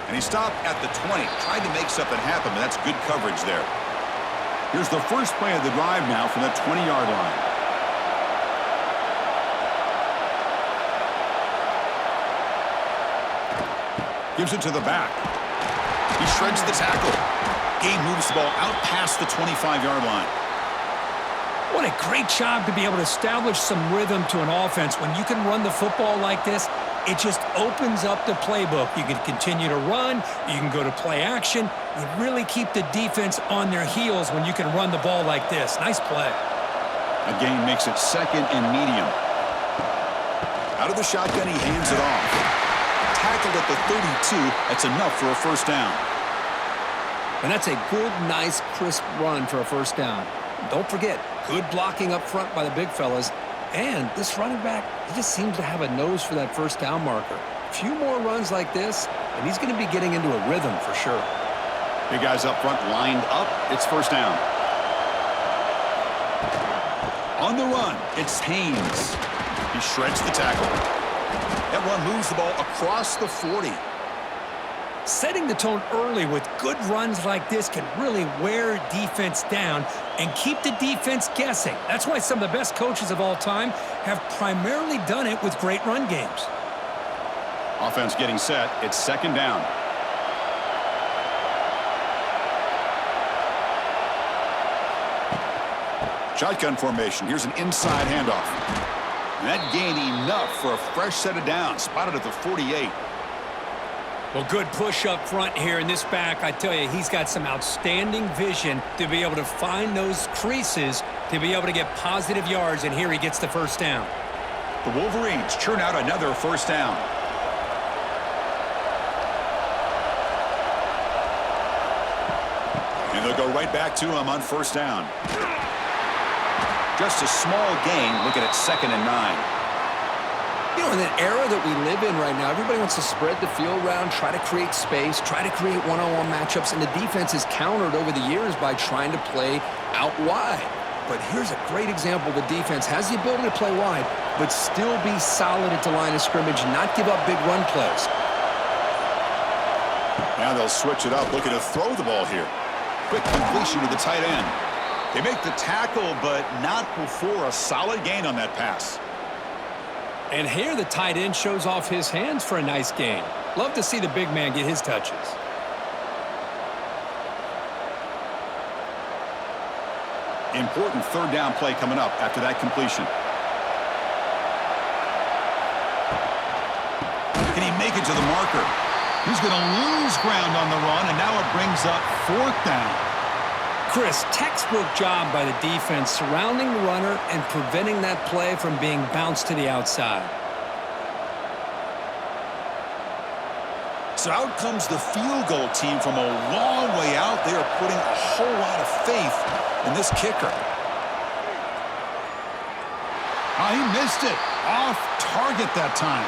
And he stopped at the 20, tried to make something happen, but that's good coverage there. Here's the first play of the drive now from the 20-yard line. Gives it to the back. He shreds the tackle. Game moves the ball out past the 25-yard line. What a great job to be able to establish some rhythm to an offense. When you can run the football like this, it just opens up the playbook. You can continue to run. You can go to play action. You really keep the defense on their heels when you can run the ball like this. Nice play. A gain makes it second and medium. Out of the shotgun, he hands it off. Tackled at the 32. That's enough for a first down. And that's a good, nice, crisp run for a first down. Don't forget, good blocking up front by the big fellas. And this running back, he just seems to have a nose for that first down marker. A few more runs like this, and he's going to be getting into a rhythm for sure. Big guys up front lined up. It's first down. On the run, it's Haynes. He shreds the tackle. That run moves the ball across the 40. Setting the tone early with good runs like this can really wear defense down and keep the defense guessing. That's why some of the best coaches of all time have primarily done it with great run games. Offense getting set. It's second down. Shotgun formation. Here's an inside handoff. And that gained enough for a fresh set of downs. Spotted at the 48. Well, good push up front here in this back. I tell you, he's got some outstanding vision to be able to find those creases to be able to get positive yards, and here he gets the first down. The Wolverines churn out another first down. And they'll go right back to him on first down. Just a small gain, looking at second and 9. You know, in that era that we live in right now, everybody wants to spread the field around, try to create space, try to create one-on-one matchups, and the defense is countered over the years by trying to play out wide. But here's a great example. The defense has the ability to play wide, but still be solid at the line of scrimmage, not give up big run plays. Now they'll switch it up, looking to throw the ball here. Quick completion to the tight end. They make the tackle, but not before a solid gain on that pass. And here the tight end shows off his hands for a nice gain. Love to see the big man get his touches. Important third down play coming up after that completion. Can he make it to the marker? He's going to lose ground on the run, and now it brings up fourth down. Chris, textbook job by the defense surrounding the runner and preventing that play from being bounced to the outside. So out comes the field goal team from a long way out. They are putting a whole lot of faith in this kicker. Oh, he missed it. Off target that time.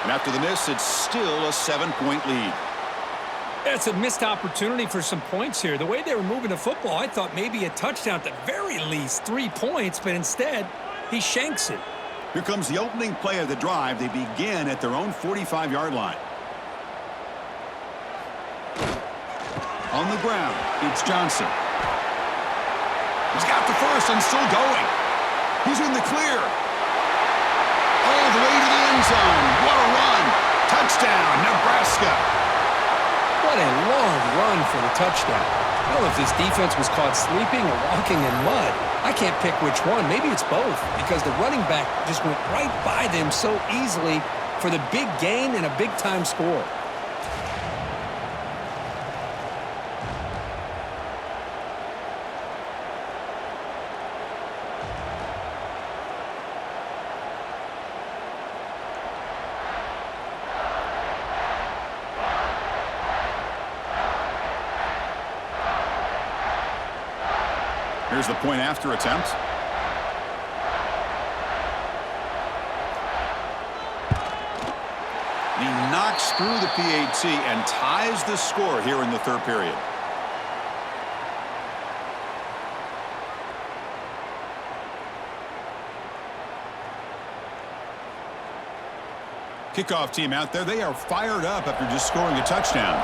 And after the miss, it's still a 7-point lead. It's a missed opportunity for some points here. The way they were moving the football, I thought maybe a touchdown at the very least, 3 points, but instead, he shanks it. Here comes the opening play of the drive. They begin at their own 45-yard line. On the ground, it's Johnson. He's got the first and still going. He's in the clear. All the way to the end zone. What a run. Touchdown, Nebraska. What a long run for the touchdown. I don't know if this defense was caught sleeping or walking in mud. I can't pick which one. Maybe it's both because the running back just went right by them so easily for the big gain and a big-time score. Here's the point after attempt. He knocks through the PAT and ties the score here in the third period. Kickoff team out there. They are fired up after just scoring a touchdown.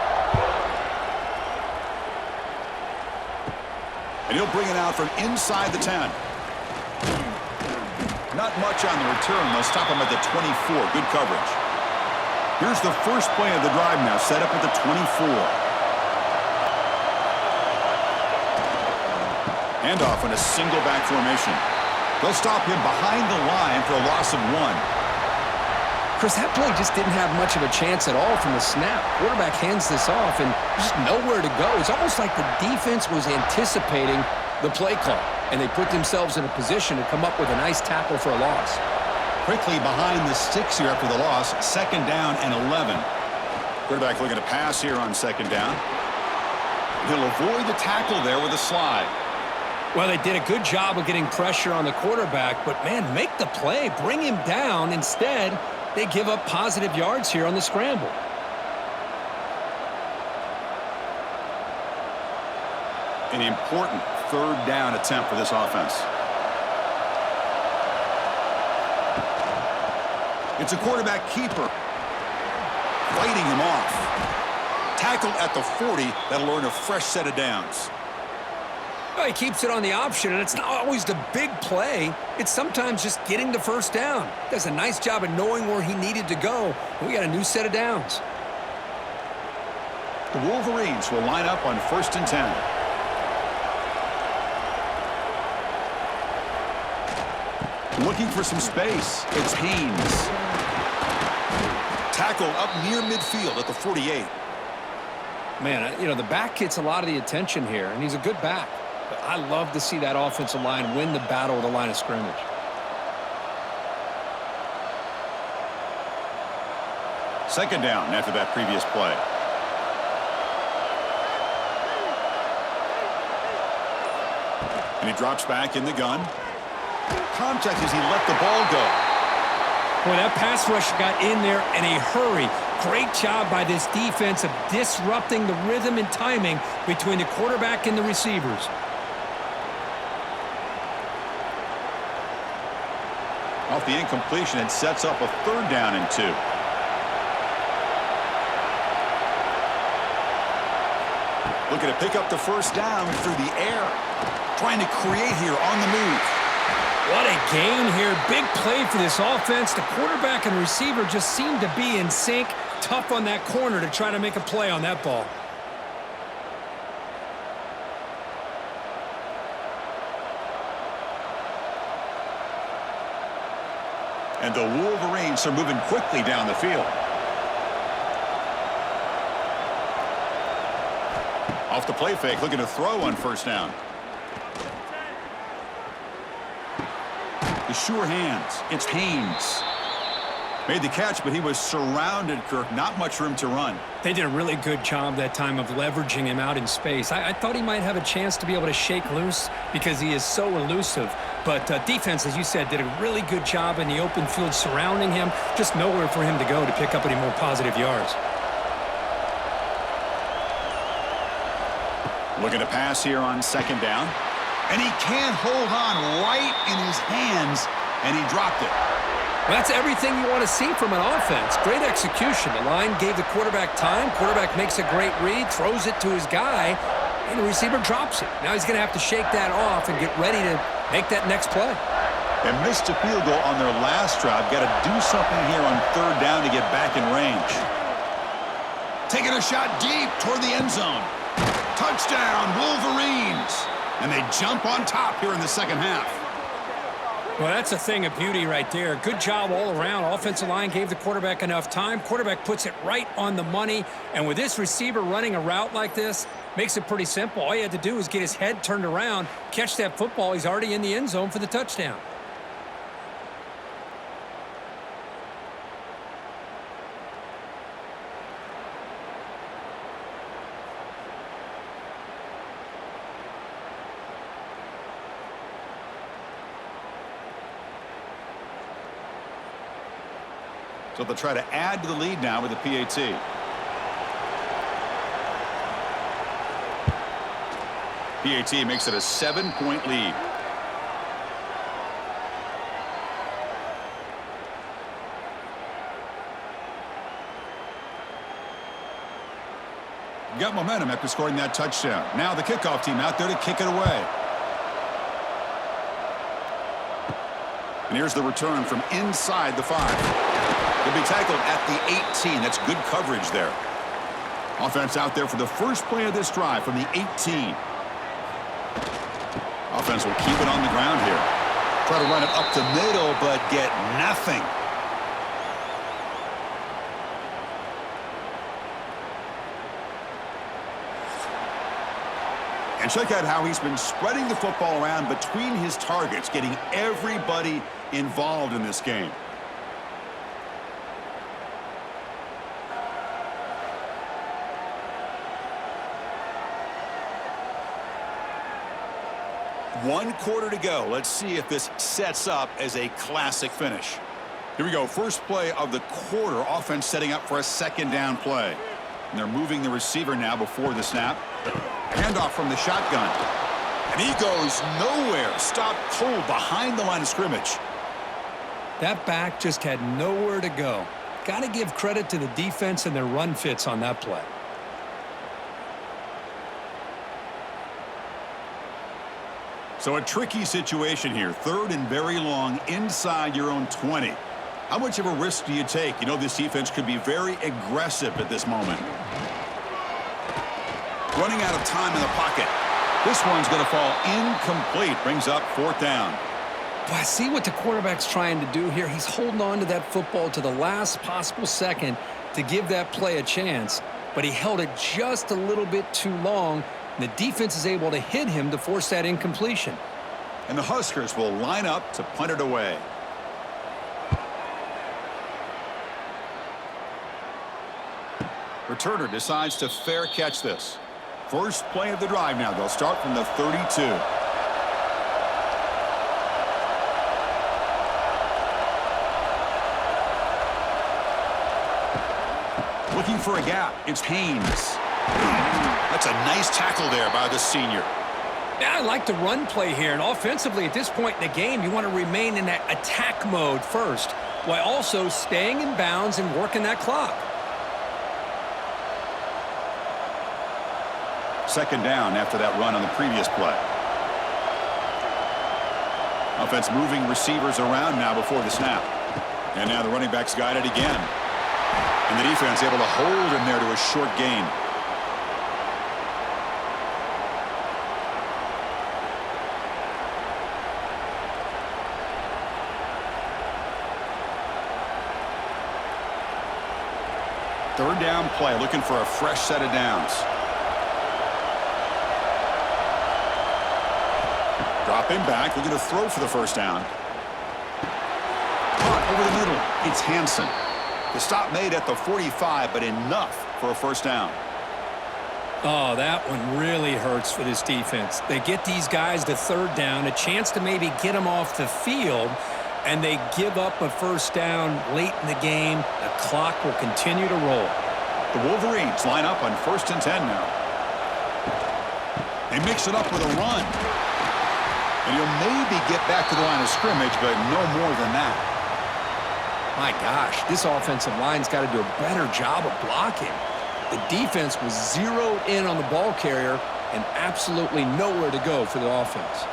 And he'll bring it out from inside the 10. Not much on the return. They'll stop him at the 24. Good coverage. Here's the first play of the drive now, set up at the 24. Handoff in a single back formation. They'll stop him behind the line for a loss of 1. Chris, that play just didn't have much of a chance at all from the snap. Quarterback hands this off and just nowhere to go. It's almost like the defense was anticipating the play call, and they put themselves in a position to come up with a nice tackle for a loss. Quickly behind the sticks here after the loss, 2nd down and 11. Quarterback looking to pass here on 2nd down. He'll avoid the tackle there with a slide. Well, they did a good job of getting pressure on the quarterback, but, man, make the play. Bring him down. Instead, they give up positive yards here on the scramble. An important 3rd down attempt for this offense. It's a quarterback keeper. Fighting him off. Tackled at the 40. That'll earn a fresh set of downs. Well, he keeps it on the option, and it's not always the big play. It's sometimes just getting the first down. Does a nice job of knowing where he needed to go. We got a new set of downs. The Wolverines will line up on 1st and 10. Looking for some space. It's Haynes. Tackle up near midfield at the 48. Man, you know, the back gets a lot of the attention here, and he's a good back. But I love to see that offensive line win the battle at the line of scrimmage. Second down after that previous play. And he drops back in the gun. Contact as he let the ball go. Boy, that pass rush got in there in a hurry. Great job by this defense of disrupting the rhythm and timing between the quarterback and the receivers. Off the incompletion, it sets up a 3rd down and 2. Looking to pick up the first down through the air. Trying to create here on the move. What a gain here. Big play for this offense. The quarterback and receiver just seem to be in sync. Tough on that corner to try to make a play on that ball. And the Wolverines are moving quickly down the field. Off the play fake, looking to throw on 1st down. The sure hands. It's Haynes. Made the catch, but he was surrounded, Kirk. Not much room to run. They did a really good job that time of leveraging him out in space. I thought he might have a chance to be able to shake loose because he is so elusive. But defense, as you said, did a really good job in the open field surrounding him. Just nowhere for him to go to pick up any more positive yards. Looking to pass here on second down. And he can't hold on right in his hands, and he dropped it. Well, that's everything you want to see from an offense. Great execution. The line gave the quarterback time. Quarterback makes a great read, throws it to his guy, and the receiver drops it. Now he's going to have to shake that off and get ready to make that next play. They missed a field goal on their last drive. Got to do something here on third down to get back in range. Taking a shot deep toward the end zone. Touchdown, Wolverines. And they jump on top here in the second half. Well, that's a thing of beauty right there. Good job all around. Offensive line gave the quarterback enough time. Quarterback puts it right on the money. And with this receiver running a route like this, makes it pretty simple. All you had to do is get his head turned around, catch that football. He's already in the end zone for the touchdown. So they'll try to add to the lead now with the PAT. PAT makes it a 7-point lead. Got momentum after scoring that touchdown. Now the kickoff team out there to kick it away. And here's the return from inside the 5. He'll be tackled at the 18. That's good coverage there. Offense out there for the first play of this drive from the 18. Offense will keep it on the ground here. Try to run it up the middle, but get nothing. And check out how he's been spreading the football around between his targets, getting everybody involved in this game. One quarter to go. Let's see if this sets up as a classic finish. Here we go. First play of the quarter. Offense setting up for a second down play. And they're moving the receiver now before the snap. Handoff from the shotgun. And he goes nowhere. Stopped cold behind the line of scrimmage. That back just had nowhere to go. Got to give credit to the defense and their run fits on that play. So a tricky situation here. Third and very long inside your own 20. How much of a risk do you take? You know this defense could be very aggressive at this moment. Running out of time in the pocket. This one's going to fall incomplete. Brings up fourth down. But I see what the quarterback's trying to do here. He's holding on to that football to the last possible second to give that play a chance. But he held it just a little bit too long. The defense is able to hit him to force that incompletion. And the Huskers will line up to punt it away. Returner decides to fair catch this. First play of the drive now. They'll start from the 32. Looking for a gap. It's Haynes. That's a nice tackle there by the senior. Yeah, I like the run play here. And offensively, at this point in the game, you want to remain in that attack mode first, while also staying in bounds and working that clock. Second down after that run on the previous play. Offense moving receivers around now before the snap. And now the running back's got it again. And the defense able to hold him there to a short gain. Third down play, looking for a fresh set of downs. Dropping back, looking to throw for the first down. Caught Over the middle, it's Hansen. The stop made at the 45, but enough for a first down. Oh, that one really hurts for this defense. They get these guys to third down, a chance to maybe get them off the field, and they give up a first down late in the game. The clock will continue to roll. The Wolverines line up on 1st and 10 now. They mix it up with a run. And he'll maybe get back to the line of scrimmage, but no more than that. My gosh, this offensive line's got to do a better job of blocking. The defense was zeroed in on the ball carrier and absolutely nowhere to go for the offense.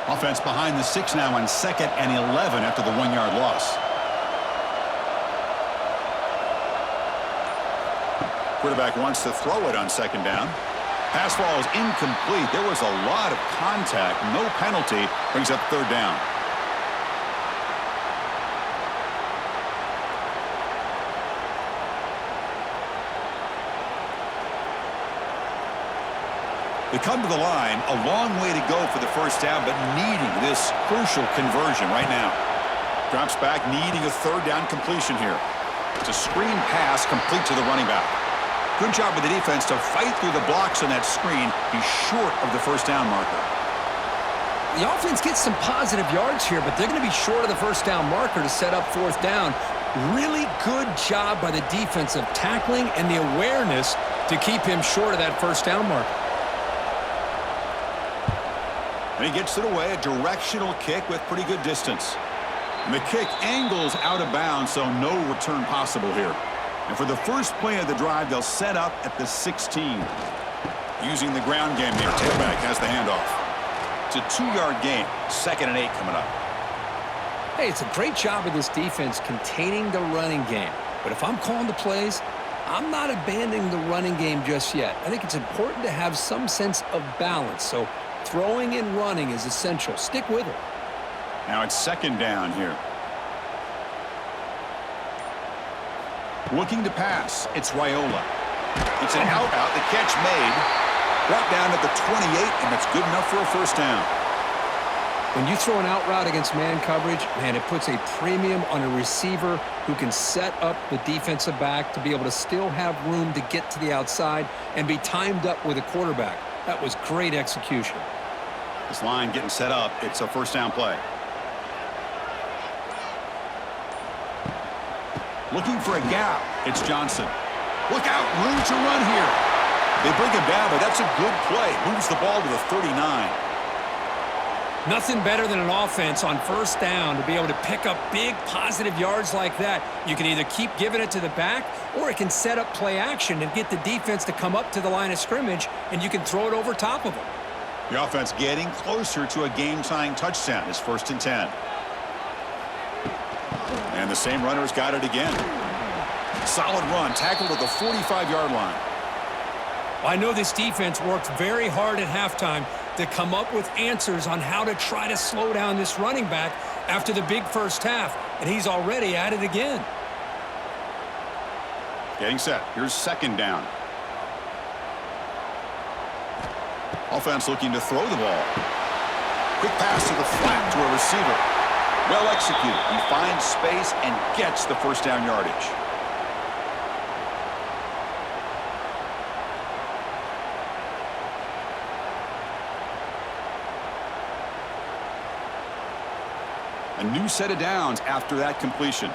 Offense behind the 6 now on 2nd and 11 after the 1-yard loss. Quarterback wants to throw it on 2nd down. Pass ball is incomplete. There was a lot of contact. No penalty. Brings up 3rd down. They come to the line, a long way to go for the first down, but needing this crucial conversion right now. Drops back, needing a 3rd down completion here. It's a screen pass complete to the running back. Good job with the defense to fight through the blocks on that screen. He's short of the first down marker. The offense gets some positive yards here, but they're going to be short of the first down marker to set up 4th down. Really good job by the defense of tackling and the awareness to keep him short of that first down marker. And he gets it away, a directional kick with pretty good distance. And the kick angles out of bounds, so no return possible here. And for the first play of the drive, they'll set up at the 16. Using the ground game here. Tailback has the handoff. It's a 2-yard gain. 2nd and 8 coming up. Hey, it's a great job of this defense containing the running game. But if I'm calling the plays, I'm not abandoning the running game just yet. I think it's important to have some sense of balance. So throwing and running is essential. Stick with it. Now it's 2nd down here. Looking to pass. It's Raiola. It's an out. The catch made. Brought down at the 28, and that's good enough for a first down. When you throw an out route against man coverage, man, it puts a premium on a receiver who can set up the defensive back to be able to still have room to get to the outside and be timed up with a quarterback. That was great execution. This line getting set up. It's a first down play. Looking for a gap. It's Johnson. Look out. Room to run here. They bring him down, but that's a good play. Moves the ball to the 39. Nothing better than an offense on first down to be able to pick up big positive yards like that. You can either keep giving it to the back, or it can set up play action and get the defense to come up to the line of scrimmage, and you can throw it over top of them. The offense getting closer to a game-tying touchdown. It's 1st and 10. And the same runner's got it again. Solid run, tackled at the 45-yard line. I know this defense worked very hard at halftime to come up with answers on how to try to slow down this running back after the big first half, and he's already at it again. Getting set. Here's 2nd down. Offense looking to throw the ball. Quick pass to the flat to a receiver. Well executed. He finds space and gets the first down yardage. A new set of downs after that completion.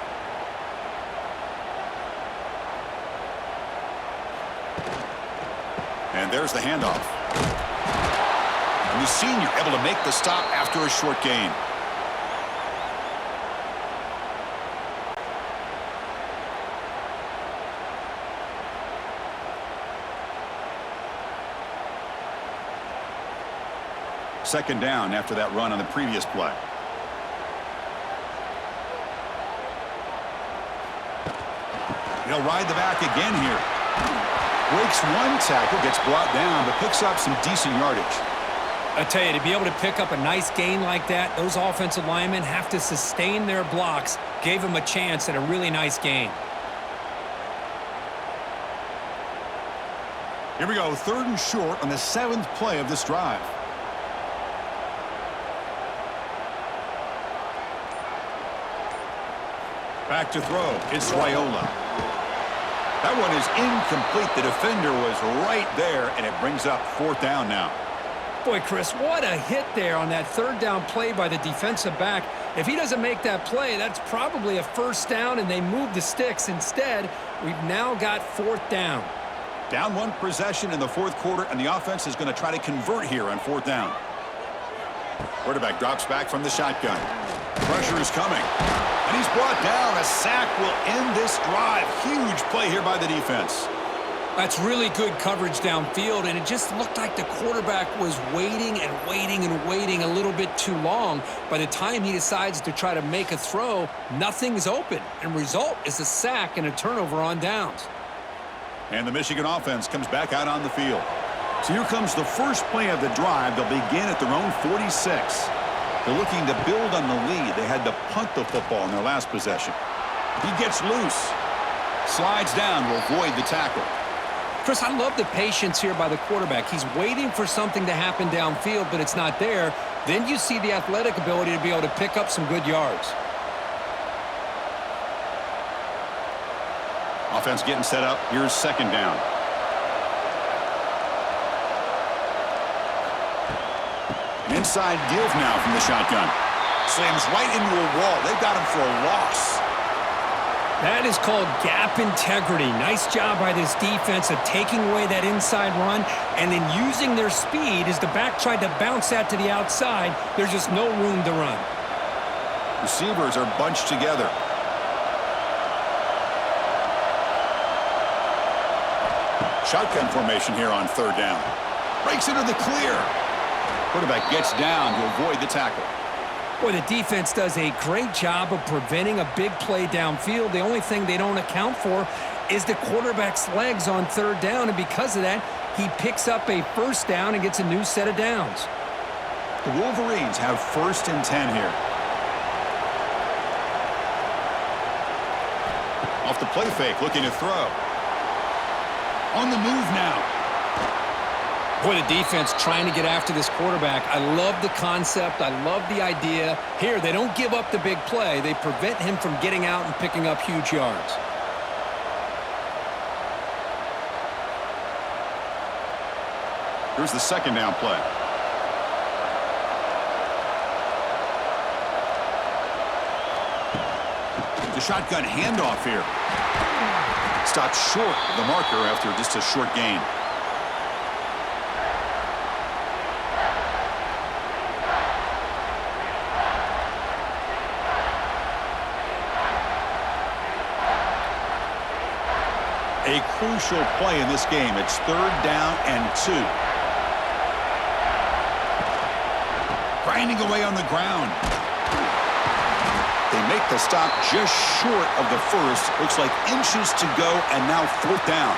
And there's the handoff. And the senior able to make the stop after a short gain. Second down after that run on the previous play. He'll ride the back again here. Breaks one tackle, gets brought down, but picks up some decent yardage. I tell you, to be able to pick up a nice gain like that, those offensive linemen have to sustain their blocks. Gave him a chance at a really nice gain. Here we go, 3rd and short on the 7th play of this drive. Back to throw. It's Raiola. That one is incomplete. The defender was right there, and it brings up 4th down now. Boy, Chris, what a hit there on that 3rd down play by the defensive back. If he doesn't make that play, that's probably a 1st down, and they move the sticks. Instead, we've now got 4th down. Down 1 possession in the 4th quarter, and the offense is going to try to convert here on 4th down. Quarterback drops back from the shotgun. Pressure is coming. And he's brought down. A sack will end this drive. Huge play here by the defense. That's really good coverage downfield, and it just looked like the quarterback was waiting and waiting and waiting a little bit too long. By the time he decides to try to make a throw, nothing's open, and result is a sack and a turnover on downs. And the Michigan offense comes back out on the field. So here comes the first play of the drive. They'll begin at their own 46. They're looking to build on the lead. They had to punt the football in their last possession. He gets loose. Slides down to avoid the tackle. Chris, I love the patience here by the quarterback. He's waiting for something to happen downfield, but it's not there. Then you see the athletic ability to be able to pick up some good yards. Offense getting set up. Here's 2nd down. An inside give now from the shotgun. Slams right into a wall. They've got him for a loss. That is called gap integrity. Nice job by this defense of taking away that inside run and then using their speed as the back tried to bounce that to the outside. There's just no room to run. Receivers are bunched together. Shotgun formation here on 3rd down. Breaks into the clear. Quarterback gets down to avoid the tackle. Boy, the defense does a great job of preventing a big play downfield. The only thing they don't account for is the quarterback's legs on 3rd down, and because of that, he picks up a 1st down and gets a new set of downs. The Wolverines have 1st and 10 here. Off the play fake, looking to throw. On the move now. Boy, the defense trying to get after this quarterback. I love the concept. I love the idea. Here, they don't give up the big play. They prevent him from getting out and picking up huge yards. Here's the 2nd down play. The shotgun handoff here. Stopped short of the marker after just a short gain. A crucial play in this game. It's 3rd down and 2. Grinding away on the ground. They make the stop just short of the 1st. Looks like inches to go, and now 4th down.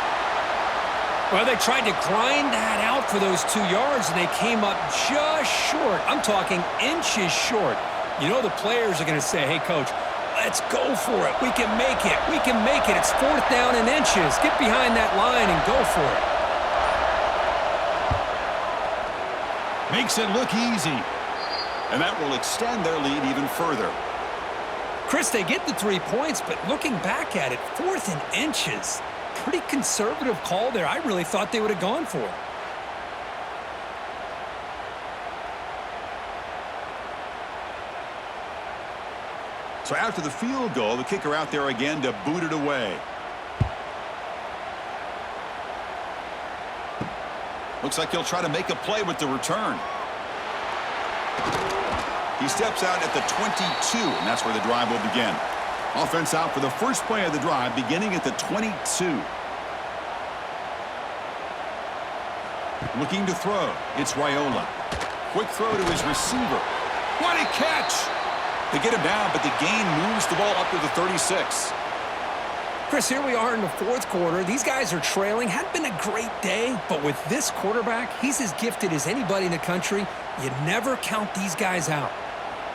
Well, they tried to grind that out for those 2 yards, and they came up just short. I'm talking inches short. You know the players are going to say, hey, Coach, let's go for it. We can make it. We can make it. It's 4th down and inches. Get behind that line and go for it. Makes it look easy. And that will extend their lead even further. Chris, they get the 3 points, but looking back at it, 4th and inches. Pretty conservative call there. I really thought they would have gone for it. So after the field goal, the kicker out there again to boot it away. Looks like he'll try to make a play with the return. He steps out at the 22, and that's where the drive will begin. Offense out for the first play of the drive, beginning at the 22. Looking to throw. It's Raiola. Quick throw to his receiver. What a catch! They get him down, but the gain moves the ball up to the 36. Chris, here we are in the 4th quarter. These guys are trailing. Hadn't been a great day, but with this quarterback, he's as gifted as anybody in the country. You never count these guys out.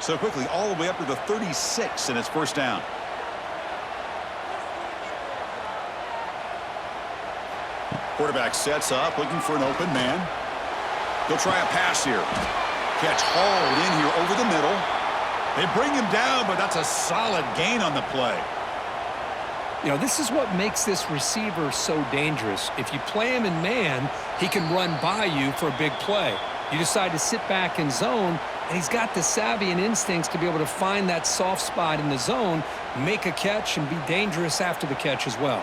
So quickly, all the way up to the 36, and it's 1st down. Quarterback sets up, looking for an open man. He'll try a pass here. Catch hauled in here over the middle. They bring him down, but that's a solid gain on the play. You know, this is what makes this receiver so dangerous. If you play him in man, he can run by you for a big play. You decide to sit back in zone, and he's got the savvy and instincts to be able to find that soft spot in the zone, make a catch, and be dangerous after the catch as well.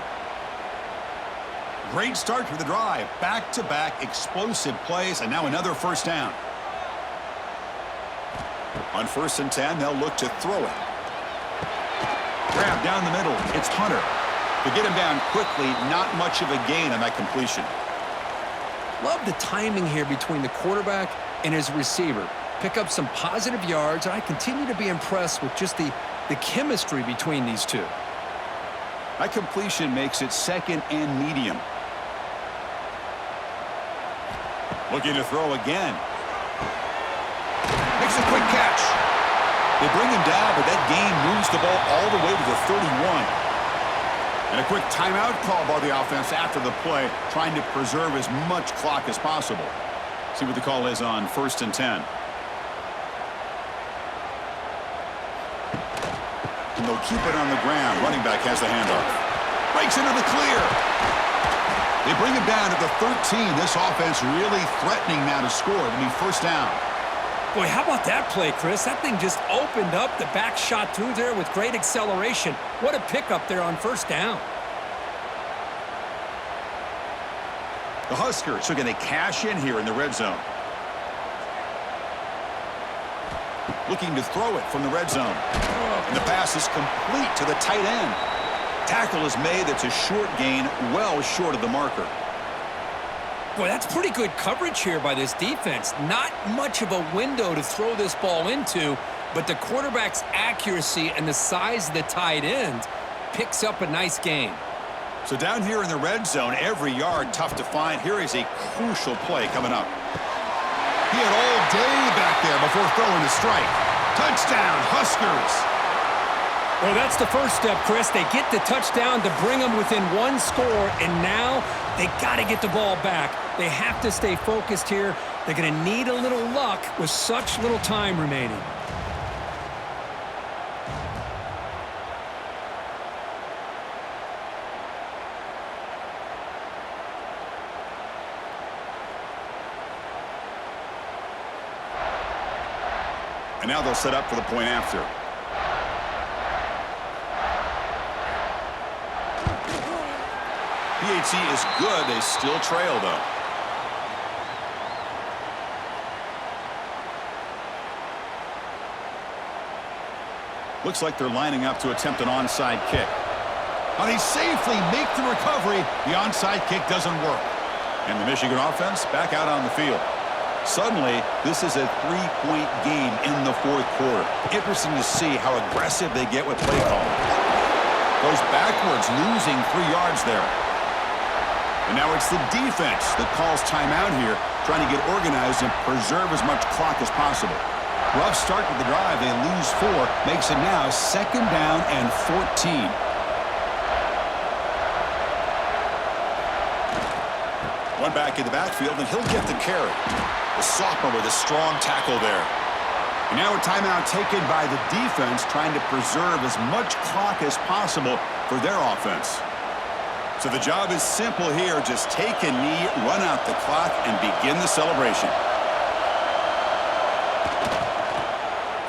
Great start to the drive. Back-to-back explosive plays, and now another first down. On 1st and 10, they'll look to throw it. Grab down the middle. It's Hunter. To get him down quickly, not much of a gain on that completion. Love the timing here between the quarterback and his receiver. Pick up some positive yards, and I continue to be impressed with just the chemistry between these two. That completion makes it second and medium. Looking to throw again. Makes a quick catch. They bring him down, but that gain moves the ball all the way to the 31. And a quick timeout call by the offense after the play, trying to preserve as much clock as possible. See what the call is on 1st and 10. And they'll keep it on the ground. Running back has the handoff. Breaks into the clear. They bring him down to the 13. This offense really threatening now to score. It'll be first down. Boy, how about that play, Chris? That thing just opened up. The back shot through there with great acceleration. What a pickup there on first down. The Huskers are going to cash in here in the red zone. Looking to throw it from the red zone. And the pass is complete to the tight end. Tackle is made. It's a short gain, well short of the marker. Boy, that's pretty good coverage here by this defense. Not much of a window to throw this ball into, but the quarterback's accuracy and the size of the tight end picks up a nice gain. So down here in the red zone, every yard tough to find. Here is a crucial play coming up. He had all day back there before throwing the strike. Touchdown, Huskers. Well, that's the first step, Chris. They get the touchdown to bring them within one score, and now they got to get the ball back. They have to stay focused here. They're going to need a little luck with such little time remaining. And now they'll set up for the point after. PHC is good. They still trail, though. Looks like they're lining up to attempt an onside kick. How they safely make the recovery. The onside kick doesn't work. And the Michigan offense back out on the field. Suddenly, this is a 3-point game in the fourth quarter. Interesting to see how aggressive they get with play calling. Goes backwards, losing 3 yards there. And now it's the defense that calls timeout here, trying to get organized and preserve as much clock as possible. Rough start to the drive. They lose 4. Makes it now 2nd down and 14. One back in the backfield, and he'll get the carry. The sophomore with a strong tackle there. And now a timeout taken by the defense, trying to preserve as much clock as possible for their offense. So the job is simple here. Just take a knee, run out the clock, and begin the celebration.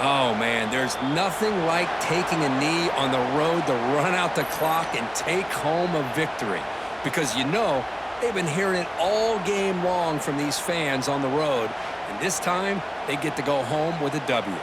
Oh, man, there's nothing like taking a knee on the road to run out the clock and take home a victory. Because you know, they've been hearing it all game long from these fans on the road. And this time, they get to go home with a W.